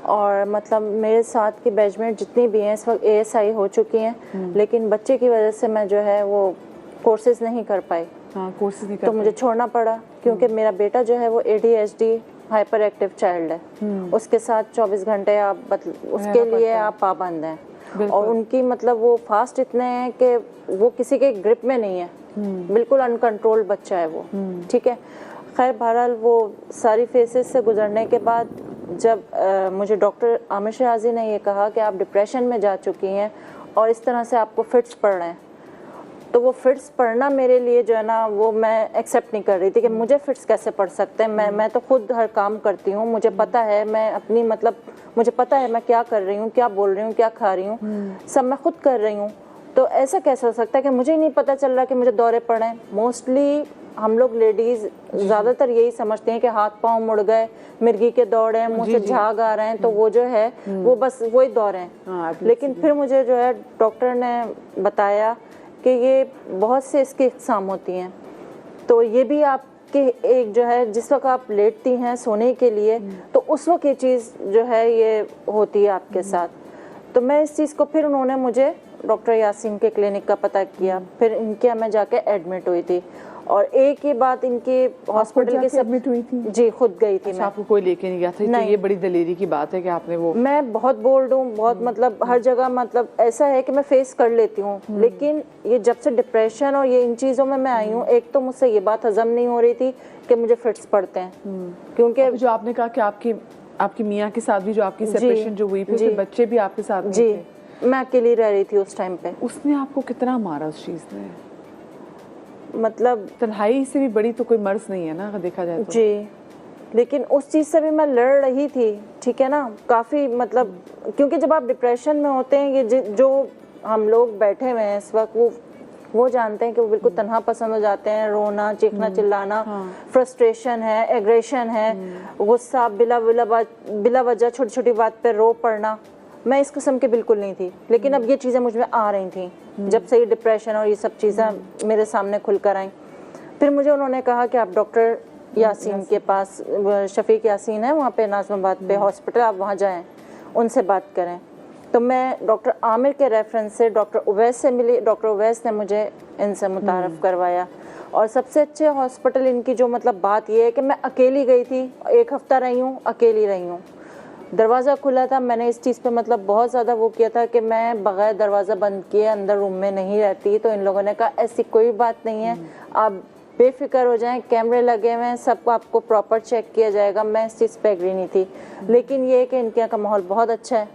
और मतलब मेरे साथ की बैचमेट जितनी भी हैं इस वक्त ASI हो चुकी हैं, लेकिन बच्चे की वजह से मैं जो है वो कोर्सेज नहीं कर पाई। हाँ, कोर्सेज नहीं कर तो मुझे छोड़ना पड़ा, क्योंकि मेरा बेटा जो है वो ADHD हाइपर एक्टिव चाइल्ड है। उसके साथ 24 घंटे आप उसके लिए आप पाबंद हैं, और उनकी मतलब वो फास्ट इतने हैं कि वो किसी के ग्रिप में नहीं है, बिल्कुल अनकंट्रोल्ड बच्चा है वो, ठीक है। खैर बहरहाल वो सारी फेसेस से गुजरने के बाद जब मुझे डॉक्टर आमिर शिराजी ने ये कहा कि आप डिप्रेशन में जा चुकी हैं और इस तरह से आपको फिट्स पड़ रहे हैं, तो वो फिट्स पढ़ना मेरे लिए जो है ना वो मैं एक्सेप्ट नहीं कर रही थी कि मुझे फिट्स कैसे पढ़ सकते हैं। मैं तो खुद हर काम करती हूँ, मुझे पता है, मैं अपनी मतलब मुझे पता है मैं क्या कर रही हूँ, क्या बोल रही हूँ, क्या खा रही हूँ, सब मैं खुद कर रही हूँ। तो ऐसा कैसे हो सकता है कि मुझे ही नहीं पता चल रहा कि मुझे दौरे पड़े। मोस्टली हम लोग लेडीज़ ज़्यादातर यही समझते हैं कि हाथ पाँव मुड़ गए, मिर्गी के दौड़ हैं, मुँह से झाग आ रहे हैं, तो वो जो है वो बस वही दौरे हैं। लेकिन फिर मुझे जो है डॉक्टर ने बताया कि ये बहुत से इसकी इक़साम होती हैं, तो ये भी आप कि एक जो है जिस वक्त आप लेटती हैं सोने के लिए तो उस वक्त ये चीज़ जो है ये होती है आपके साथ। तो मैं इस चीज़ को फिर उन्होंने मुझे डॉक्टर यासीन के क्लिनिक का पता किया, फिर इनके मैं जाके एडमिट हुई थी और एक ही बात इनके हॉस्पिटल के एडमिट हुई थी? जी खुद गई थी। अच्छा, मैं आपको कोई लेके नहीं गया था? तो ये बड़ी दलेरी की बात है कि आपने वो। मैं बहुत बोल्ड हूँ, बहुत मतलब हर जगह मतलब ऐसा है कि मैं फेस कर लेती हूँ, लेकिन ये जब से डिप्रेशन और ये इन चीज़ों में मैं आई हूँ, एक तो मुझसे ये बात हजम नहीं हो रही थी कि मुझे फिट्स पड़ते हैं, क्योंकि जो आपने कहा कि आपकी मियाँ के साथ भी जो आपकी सेपरेशन जो हुई, फिर बच्चे भी आपके साथ जी थे। मैं अकेली रह रही थी उस टाइम पे। उसने आपको कितना मारा उस चीज़ ने? मतलब तन्हाई से भी बड़ी तो कोई मर्ज नहीं है ना, अगर देखा जाए तो। जी, लेकिन उस चीज़ से भी मैं लड़ रही थी, ठीक है ना, काफ़ी मतलब क्योंकि जब आप डिप्रेशन में होते हैं, ये जो हम लोग बैठे हुए हैं इस वक्त वो जानते हैं कि वो बिल्कुल तन्हा पसंद हो जाते हैं, रोना चीखना चिल्लाना, फ्रस्ट्रेशन है, एग्रेशन है, गुस्सा, बिला वजह छोटी छोटी बात पे रो पड़ना। मैं इस किस्म की बिल्कुल नहीं थी, लेकिन अब ये चीज़ें मुझ में आ रही थी जब से ये डिप्रेशन और ये सब चीज़ें मेरे सामने खुल कर आई। फिर मुझे उन्होंने कहा कि आप डॉक्टर यासीन के पास, शफीक यासीन है वहाँ पे नाज़िमाबाद पे हॉस्पिटल, आप वहाँ जाएं, उनसे बात करें। तो मैं डॉक्टर आमिर के रेफरेंस से डॉक्टर उवैस से मिली। डॉक्टर उवैस ने मुझे इनसे मुतारफ़ करवाया और सबसे अच्छे हॉस्पिटल इनकी जो मतलब बात ये है कि मैं अकेली गई थी, 1 हफ़्ता रही हूँ, अकेली रही हूँ, दरवाज़ा खुला था। मैंने इस चीज़ पे मतलब बहुत ज़्यादा वो किया था कि मैं बग़ैर दरवाज़ा बंद किए अंदर रूम में नहीं रहती। तो इन लोगों ने कहा ऐसी कोई बात नहीं है, आप बेफिक्र हो जाएं, कैमरे लगे हुए हैं, सबको आपको प्रॉपर चेक किया जाएगा। मैं इस चीज़ पे एग्री नहीं थी, लेकिन ये है कि इनके यहाँ का माहौल बहुत अच्छा है।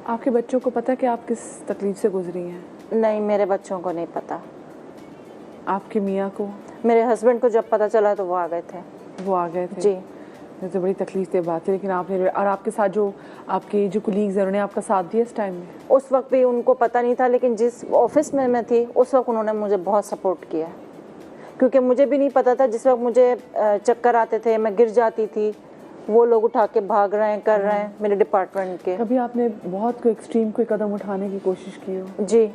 आपके बच्चों को पता है कि आप किस तकलीफ से गुजरी हैं? नहीं, मेरे बच्चों को नहीं पता। आपके मियाँ को? मेरे हस्बैंड को जब पता चला तो वो आ गए थे। वो आ गए थे? जी। ये तो बड़ी तकलीफ दे बात है, लेकिन आपने और आपके साथ जो आपके जो कुलीग्स हैं उन्होंने आपका साथ दिया इस टाइम में? उस वक्त भी उनको पता नहीं था, लेकिन जिस ऑफिस में मैं थी उस वक्त उन्होंने मुझे बहुत सपोर्ट किया, क्योंकि मुझे भी नहीं पता था। जिस वक्त मुझे चक्कर आते थे, मैं गिर जाती थी, वो लोग उठा के भाग रहे हैं, कर रहे हैं मेरे डिपार्टमेंट के। कभी आपने बहुत कोई एक्सट्रीम कोई कदम उठाने की कोशिश की हो? जी।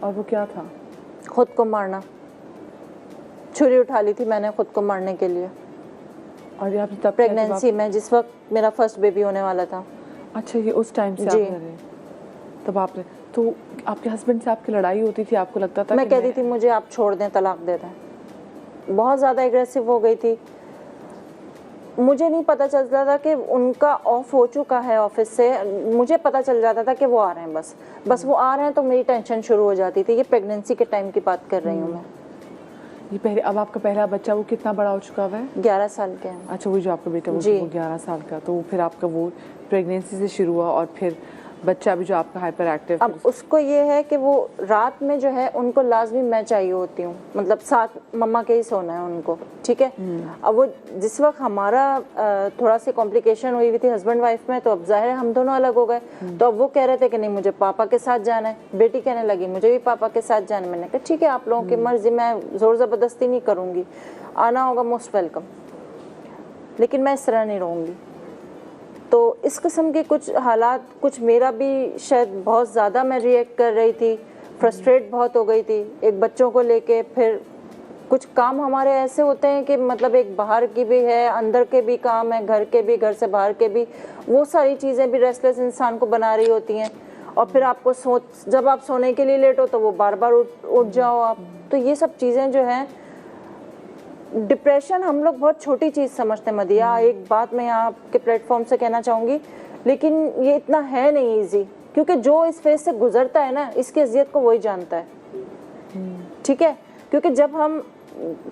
और वो क्या था? खुद को मारना। छुरी उठा ली थी मैंने खुद को मारने के लिए। और ये आपने तब प्रेगनेंसी में, जिस वक्त मेरा फर्स्ट बेबी होने वाला था। अच्छा, ये उस टाइम से जी। आप रहे? तब आपने तो आपके हस्बैंड से आपकी लड़ाई होती थी? आपको लगता था? मैं कहती थी मुझे आप छोड़ दें, तलाक दे दें। बहुत ज़्यादा एग्रेसिव हो गई थी। मुझे नहीं पता चलता था कि उनका ऑफ हो चुका है ऑफिस से, मुझे पता चल जाता था कि वो आ रहे हैं, बस वो आ रहे हैं तो मेरी टेंशन शुरू हो जाती थी। ये प्रेगनेंसी के टाइम की बात कर रही हूँ मैं। ये पहले, अब आपका पहला बच्चा वो कितना बड़ा हो चुका हुआ है? 11 साल के हैं। अच्छा, वो जो आपका बेटा वो 11 साल का, तो फिर आपका वो प्रेगनेंसी से शुरू हुआ और फिर बच्चा भी जो आपका हाइपर एक्टिव। अब उसको ये है कि वो रात में जो है उनको लाजमी मैं चाहिए होती हूँ, मतलब साथ मम्मा के ही सोना है उनको, ठीक है। अब वो जिस वक्त हमारा थोड़ा सी कॉम्प्लिकेशन हुई थी हस्बैंड वाइफ में, तो अब जाहिर है हम दोनों अलग हो गए। तो अब वो कह रहे थे कि नहीं मुझे पापा के साथ जाना है, बेटी कहने लगी मुझे भी पापा के साथ जाना है। मैंने कहा ठीक है, आप लोगों की मर्जी, मैं ज़ोर ज़बरदस्ती नहीं करूँगी, आना होगा मोस्ट वेलकम, लेकिन मैं इस तरह नहीं रहूँगी। तो इस किस्म के कुछ हालात, कुछ मेरा भी शायद बहुत ज़्यादा मैं रिएक्ट कर रही थी, फ्रस्ट्रेट बहुत हो गई थी एक बच्चों को लेके। फिर कुछ काम हमारे ऐसे होते हैं कि मतलब एक बाहर की भी है, अंदर के भी काम है, घर के भी, घर से बाहर के भी, वो सारी चीज़ें भी रेस्टलेस इंसान को बना रही होती हैं। और फिर आपको जब आप सोने के लिए लेट हो तो वो बार बार उठ जाओ आप। तो ये सब चीज़ें जो हैं, डिप्रेशन हम लोग बहुत छोटी चीज़ समझते हैं मदिया। एक बात मैं यहाँ आपके प्लेटफॉर्म से कहना चाहूँगी, लेकिन ये इतना है नहीं इजी, क्योंकि जो इस फेज से गुजरता है ना, इसकी अजियत को वही जानता है, ठीक है। क्योंकि जब हम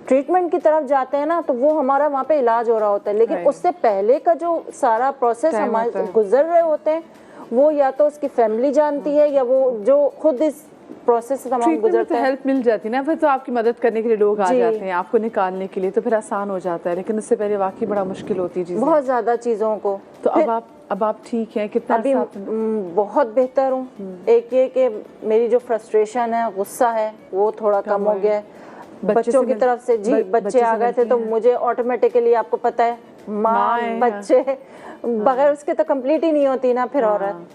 ट्रीटमेंट की तरफ जाते हैं ना, तो वो हमारा वहाँ पे इलाज हो रहा होता है, लेकिन उससे पहले का जो सारा प्रोसेस हमारे गुजर रहे होते हैं, वो या तो उसकी फैमिली जानती है, या वो जो खुद इस प्रोसेस से तमाम गुजरते हैं। हेल्प मिल जाती है ना, फिर तो आपकी मदद करने के लिए लोग आ जाते हैं, आपको निकालने के लिए, तो फिर आसान हो जाता है। लेकिन उससे पहले वाकई बड़ा मुश्किल होती है चीज़ें, बहुत ज़्यादा चीज़ों को। तो अब आप ठीक हैं? कितना? अभी बहुत बेहतर हूँ। एक ये कि मेरी जो फ्रस्ट्रेशन है, गुस्सा है, वो थोड़ा कम हो गया है। बच्चों की तरफ से जी, बच्चे आ गए थे तो मुझे ऑटोमेटिकली, आपको पता है माँ बच्चे बगैर उसके तो कंप्लीट ही नहीं होती ना फिर औरत।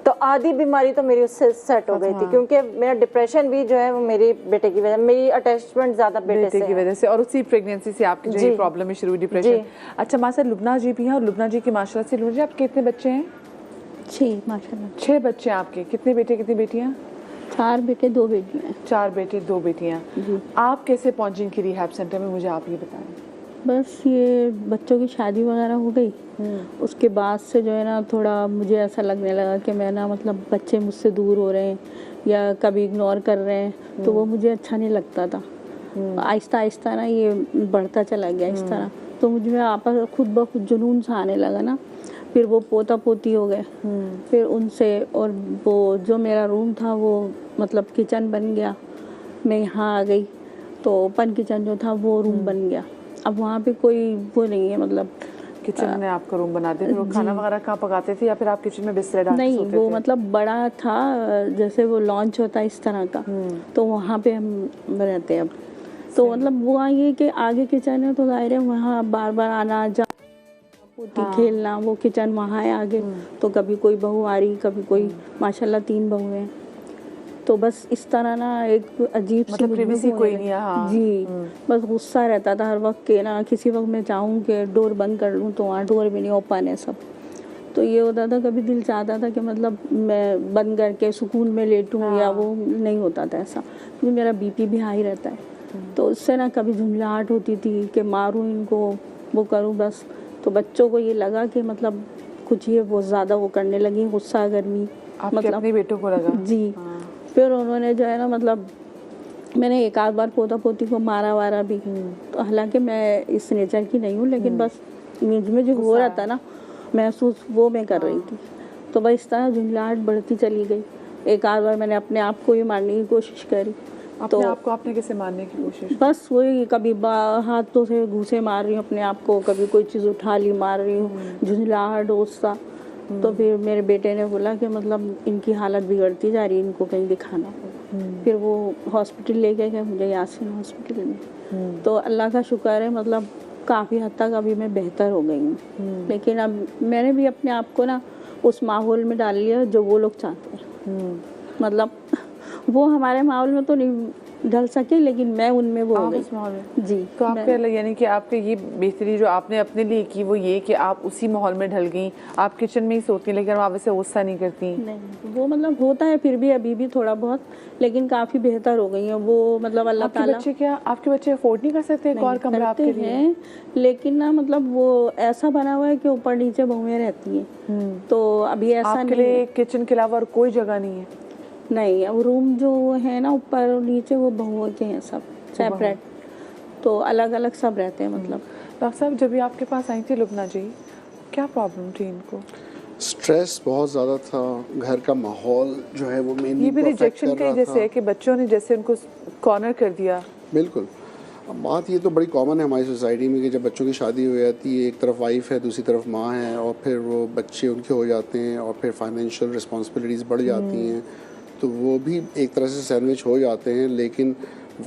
तो आधी बीमारी तो मेरी उससे सेट हो गई थी, क्योंकि मेरा डिप्रेशन भी जो है वो मेरी बेटे की वजह, मेरी अटैचमेंट ज्यादा बेटे की वजह से, और उसी प्रेगनेंसी से आपकी जो प्रॉब्लम शुरू हुई डिप्रेशन। अच्छा माशाल्लाह लुबना जी भी हैं, और लुबना जी की माशाल्लाह से, लुबना जी आपके कितने बच्चे हैं? 6 माशाल्लाह। 6 बच्चे हैं आपके। कितने बेटे कितनी बेटियां? 4 बेटे 2 बेटियां। 4 बेटे 2 बेटियां। आप कैसे पहुंची इनकी रिहैब सेंटर में, मुझे आप ये बताएं। बस ये बच्चों की शादी वगैरह हो गई, उसके बाद से जो है ना थोड़ा मुझे ऐसा लगने लगा कि मैं ना मतलब बच्चे मुझसे दूर हो रहे हैं या कभी इग्नोर कर रहे हैं, तो वो मुझे अच्छा नहीं लगता था। आहिस्ता आहिस्ता ना ये बढ़ता चला गया इस तरह, तो मुझ में आपस खुद ब खुद जुनून सा आने लगा ना। फिर वो पोता पोती हो गए, फिर उनसे, और वो जो मेरा रूम था वो मतलब किचन बन गया, मैं यहाँ आ गई तो ओपन किचन जो था वो रूम बन गया। अब वहाँ पे कोई वो नहीं है, मतलब किचन में आपका रूम बना दिया। फिर वो खाना वगैरह कहाँ पकाते थे, या फिर आप किचन में बिस्तर डाल के नहीं, सोते वो थे? मतलब बड़ा था, जैसे वो लॉन्च होता है इस तरह का, तो वहाँ पे हम रहते हैं अब। तो मतलब वो ये कि आगे किचन है तो जाहिर है वहाँ बार बार आना जा खेलना, वो किचन वहाँ है आगे, तो कभी कोई बहू आ रही, कभी कोई, माशाल्लाह 3 बहू हैं। तो बस इस तरह ना एक अजीब मतलब प्रिवेसी कोई नहीं है। हाँ। जी, बस गुस्सा रहता था हर वक्त के ना, किसी वक्त मैं चाहूँ कि डोर बंद कर लूँ तो वहाँ डोर भी नहीं ओपन है सब। तो ये होता था, कभी दिल चाहता था कि मतलब मैं बंद करके सुकून में लेटूँ, या वो नहीं होता था ऐसा, क्योंकि मेरा बीपी भी हाई रहता है। तो उससे ना कभी झुंझलाहट होती थी कि मारूँ इनको, वो करूँ बस। तो बच्चों को ये लगा कि मतलब कुछ ये वो ज़्यादा वो करने लगी, गुस्सा गर्मी, मतलब अपने बेटों को लगा। जी। फिर उन्होंने जो है ना मतलब मैंने एक आध बार पोता पोती को मारा वारा भी, तो हालांकि मैं इस नेचर की नहीं हूँ, लेकिन बस में जो हो रहा था ना महसूस वो मैं कर रही थी। तो बस इस तरह झुंझलाहट बढ़ती चली गई। एक आध बार मैंने अपने आप को ही मारने की कोशिश करी। तो आपको आपने कैसे मारने की कोशिश? बस वही, कभी हाथों से घूसे मार रही हूँ अपने आप को, कभी कोई चीज़ उठा ली मार रही हूँ, झुंझलाहट गुस्सा। तो फिर मेरे बेटे ने बोला कि मतलब इनकी हालत बिगड़ती जा रही है, इनको कहीं दिखाना। फिर वो हॉस्पिटल ले गए मुझे, यासीन हॉस्पिटल में। तो अल्लाह का शुक्र है, मतलब काफ़ी हद तक अभी मैं बेहतर हो गई हूँ। लेकिन अब मैंने भी अपने आप को ना उस माहौल में डाल लिया जो वो लोग चाहते हैं। मतलब वो हमारे माहौल में तो नहीं ढल सके, लेकिन मैं उनमें वो हो गई। जी। तो आपके यानी कि आपके ये बेहतरी जो आपने अपने लिए की वो ये कि आप उसी माहौल में ढल गई। आप किचन में ही सोती हैं, लेकिन आप वैसे गुस्सा नहीं करती? नहीं, वो मतलब होता है फिर भी अभी भी थोड़ा बहुत, लेकिन काफ़ी बेहतर हो गई है वो। मतलब अल्लाह ताला। आपके बच्चे अफोर्ड नहीं कर सकते एक और कमरा आपके लिए? हैं, लेकिन ना मतलब वो ऐसा बना हुआ है कि ऊपर नीचे बहुएं रहती हैं, तो अभी ऐसा आपके लिए किचन के अलावा और कोई जगह नहीं है? नहीं, अब रूम जो है ना ऊपर और नीचे वो बहुओं के हैं सब सेपरेट, तो अलग अलग सब रहते हैं। मतलब डॉक्टर साहब जब भी आपके पास आई थी लुबना जी, क्या प्रॉब्लम थी इनको? स्ट्रेस बहुत ज़्यादा था, घर का माहौल जो है वो मेनली ये भी रिजेक्शन के जैसे है कि बच्चों ने जैसे उनको कॉर्नर कर दिया। बिल्कुल। अब बात ये तो बड़ी कॉमन है हमारी सोसाइटी में कि जब बच्चों की शादी हो जाती है, एक तरफ वाइफ है, दूसरी तरफ माँ है, और फिर वो बच्चे उनके हो जाते हैं, और फिर फाइनेंशियल रिस्पॉन्सिबिलिटीज़ बढ़ जाती हैं, तो वो भी एक तरह से सैंडविच हो जाते हैं। लेकिन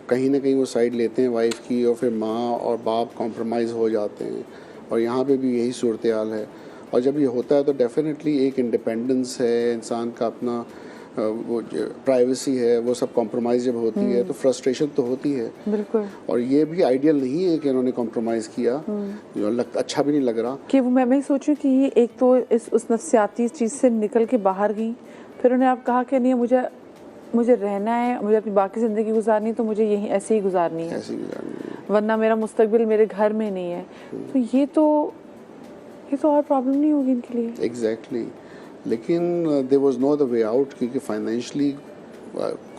कहीं ना कहीं वो साइड लेते हैं वाइफ की, और फिर माँ और बाप कॉम्प्रोमाइज़ हो जाते हैं, और यहाँ पे भी यही सूरत हाल है। और जब ये होता है तो डेफिनेटली एक इंडिपेंडेंस है, इंसान का अपना वो प्राइवेसी है, वो सब कॉम्प्रोमाइज़ जब होती है तो फ्रस्ट्रेशन तो होती है। बिल्कुल। और ये भी आइडियल नहीं है कि उन्होंने कॉम्प्रोमाइज़ किया, जो अच्छा भी नहीं लग रहा। कि वो मैं सोचूं कि ये एक तो उस नफ्सियाती चीज़ से निकल के बाहर गई, फिर उन्हें आप कहा कि नहीं मुझे रहना है, मुझे अपनी बाकी ज़िंदगी गुजारनी, तो मुझे यहीं ऐसे ही गुजारनी है, वरना मेरा मुस्तकबिल मेरे घर में नहीं है। तो ये तो और प्रॉब्लम नहीं होगी इनके लिए? एग्जैक्टली। लेकिन there was no the way out, क्योंकि फाइनेंशियली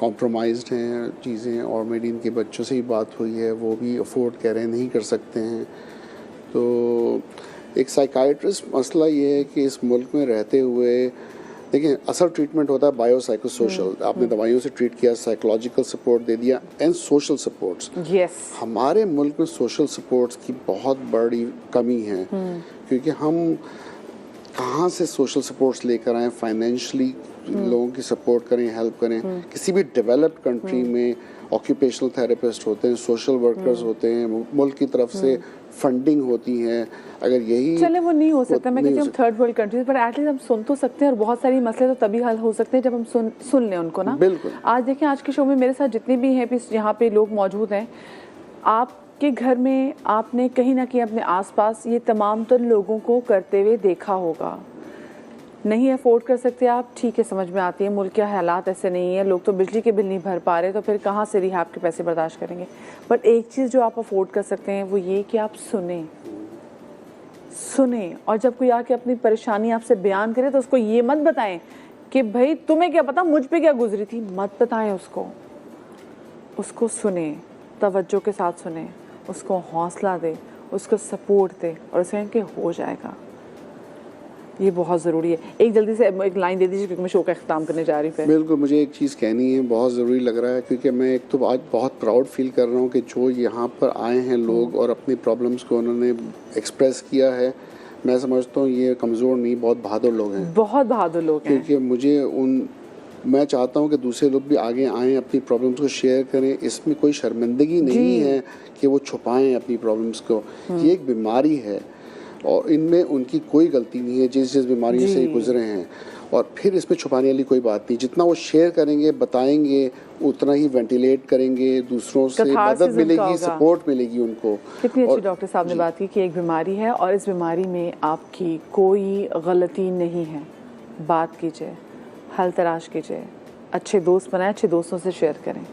कॉम्प्रोमाइज्ड हैं चीज़ें, और मेरी इनके बच्चों से ही बात हुई है, वो भी अफोर्ड कह रहे हैं नहीं कर सकते हैं। तो एक साइकाइट्रिस्ट मसला ये है कि इस मुल्क में रहते हुए देखिए असल ट्रीटमेंट होता है बायोसाइकोसोशल, आपने दवाइयों से ट्रीट किया, साइकोलॉजिकल सपोर्ट दे दिया, एंड सोशल सपोर्ट्स। हमारे मुल्क में सोशल सपोर्ट्स की बहुत बड़ी कमी है, क्योंकि हम कहाँ से सोशल सपोर्ट्स लेकर आए फाइनेंशियली लोगों की सपोर्ट करें, हेल्प करें। किसी भी डेवलप्ड कंट्री में ऑक्यूपेशनल थेरेपिस्ट होते हैं, सोशल वर्कर्स होते हैं, मुल्क की तरफ से फंडिंग होती है। अगर यही चले वो नहीं हो सकता, मैं कहती हूँ थर्ड वर्ल्ड कंट्रीज, पर एटलीस्ट हम सुन तो सकते हैं, और बहुत सारी मसले तो तभी हल हो सकते हैं जब हम सुन लें उनको ना। बिल्कुल। आज देखें, आज के शो में मेरे साथ जितने भी हैं यहाँ पे लोग मौजूद हैं, आपके घर में आपने कहीं ना कहीं अपने आसपास ये तमाम तर लोगों को करते हुए देखा होगा। नहीं अफोर्ड कर सकते आप, ठीक है, समझ में आती है, मुल्क के हालात ऐसे नहीं है, लोग तो बिजली के बिल नहीं भर पा रहे, तो फिर कहाँ से रिहाब के पैसे बर्दाश्त करेंगे। बट एक चीज़ जो आप अफोर्ड कर सकते हैं वो ये कि आप सुने, और जब कोई आके अपनी परेशानी आपसे बयान करे तो उसको ये मत बताएं कि भाई तुम्हें क्या पता मुझ पे क्या गुजरी थी, मत बताएं उसको सुने, तवज्जो के साथ सुने, उसको हौसला दे, उसको सपोर्ट दे, और उसे कि हो जाएगा। ये बहुत ज़रूरी है। एक जल्दी से एक लाइन दे दीजिए क्योंकि मैं शो का अख्ताम करने जा रही हूँ। बिल्कुल, मुझे एक चीज़ कहनी है, बहुत ज़रूरी लग रहा है, क्योंकि मैं एक तो आज बहुत प्राउड फील कर रहा हूँ कि जो यहाँ पर आए हैं लोग और अपनी प्रॉब्लम्स को उन्होंने एक्सप्रेस किया है, मैं समझता हूँ ये कमज़ोर नहीं, बहुत बहादुर लोग हैं, बहुत बहादुर लोग हैं। क्योंकि मैं चाहता हूँ कि दूसरे लोग भी आगे आएँ, अपनी प्रॉब्लम्स को शेयर करें। इसमें कोई शर्मिंदगी नहीं है कि वो छुपाएं अपनी प्रॉब्लम्स को। ये एक बीमारी है और इनमें उनकी कोई गलती नहीं है, जिस बीमारी से गुजरे हैं, और फिर इसमें छुपाने वाली कोई बात नहीं। जितना वो शेयर करेंगे, बताएंगे, उतना ही वेंटिलेट करेंगे, दूसरों से मदद मिलेगी, सपोर्ट मिलेगी उनको। कितनी अच्छी डॉक्टर साहब ने बात की कि एक बीमारी है और इस बीमारी में आपकी कोई गलती नहीं है। बात कीजिए, हल तलाश कीजिए, अच्छे दोस्त बनाएं, अच्छे दोस्तों से शेयर करें।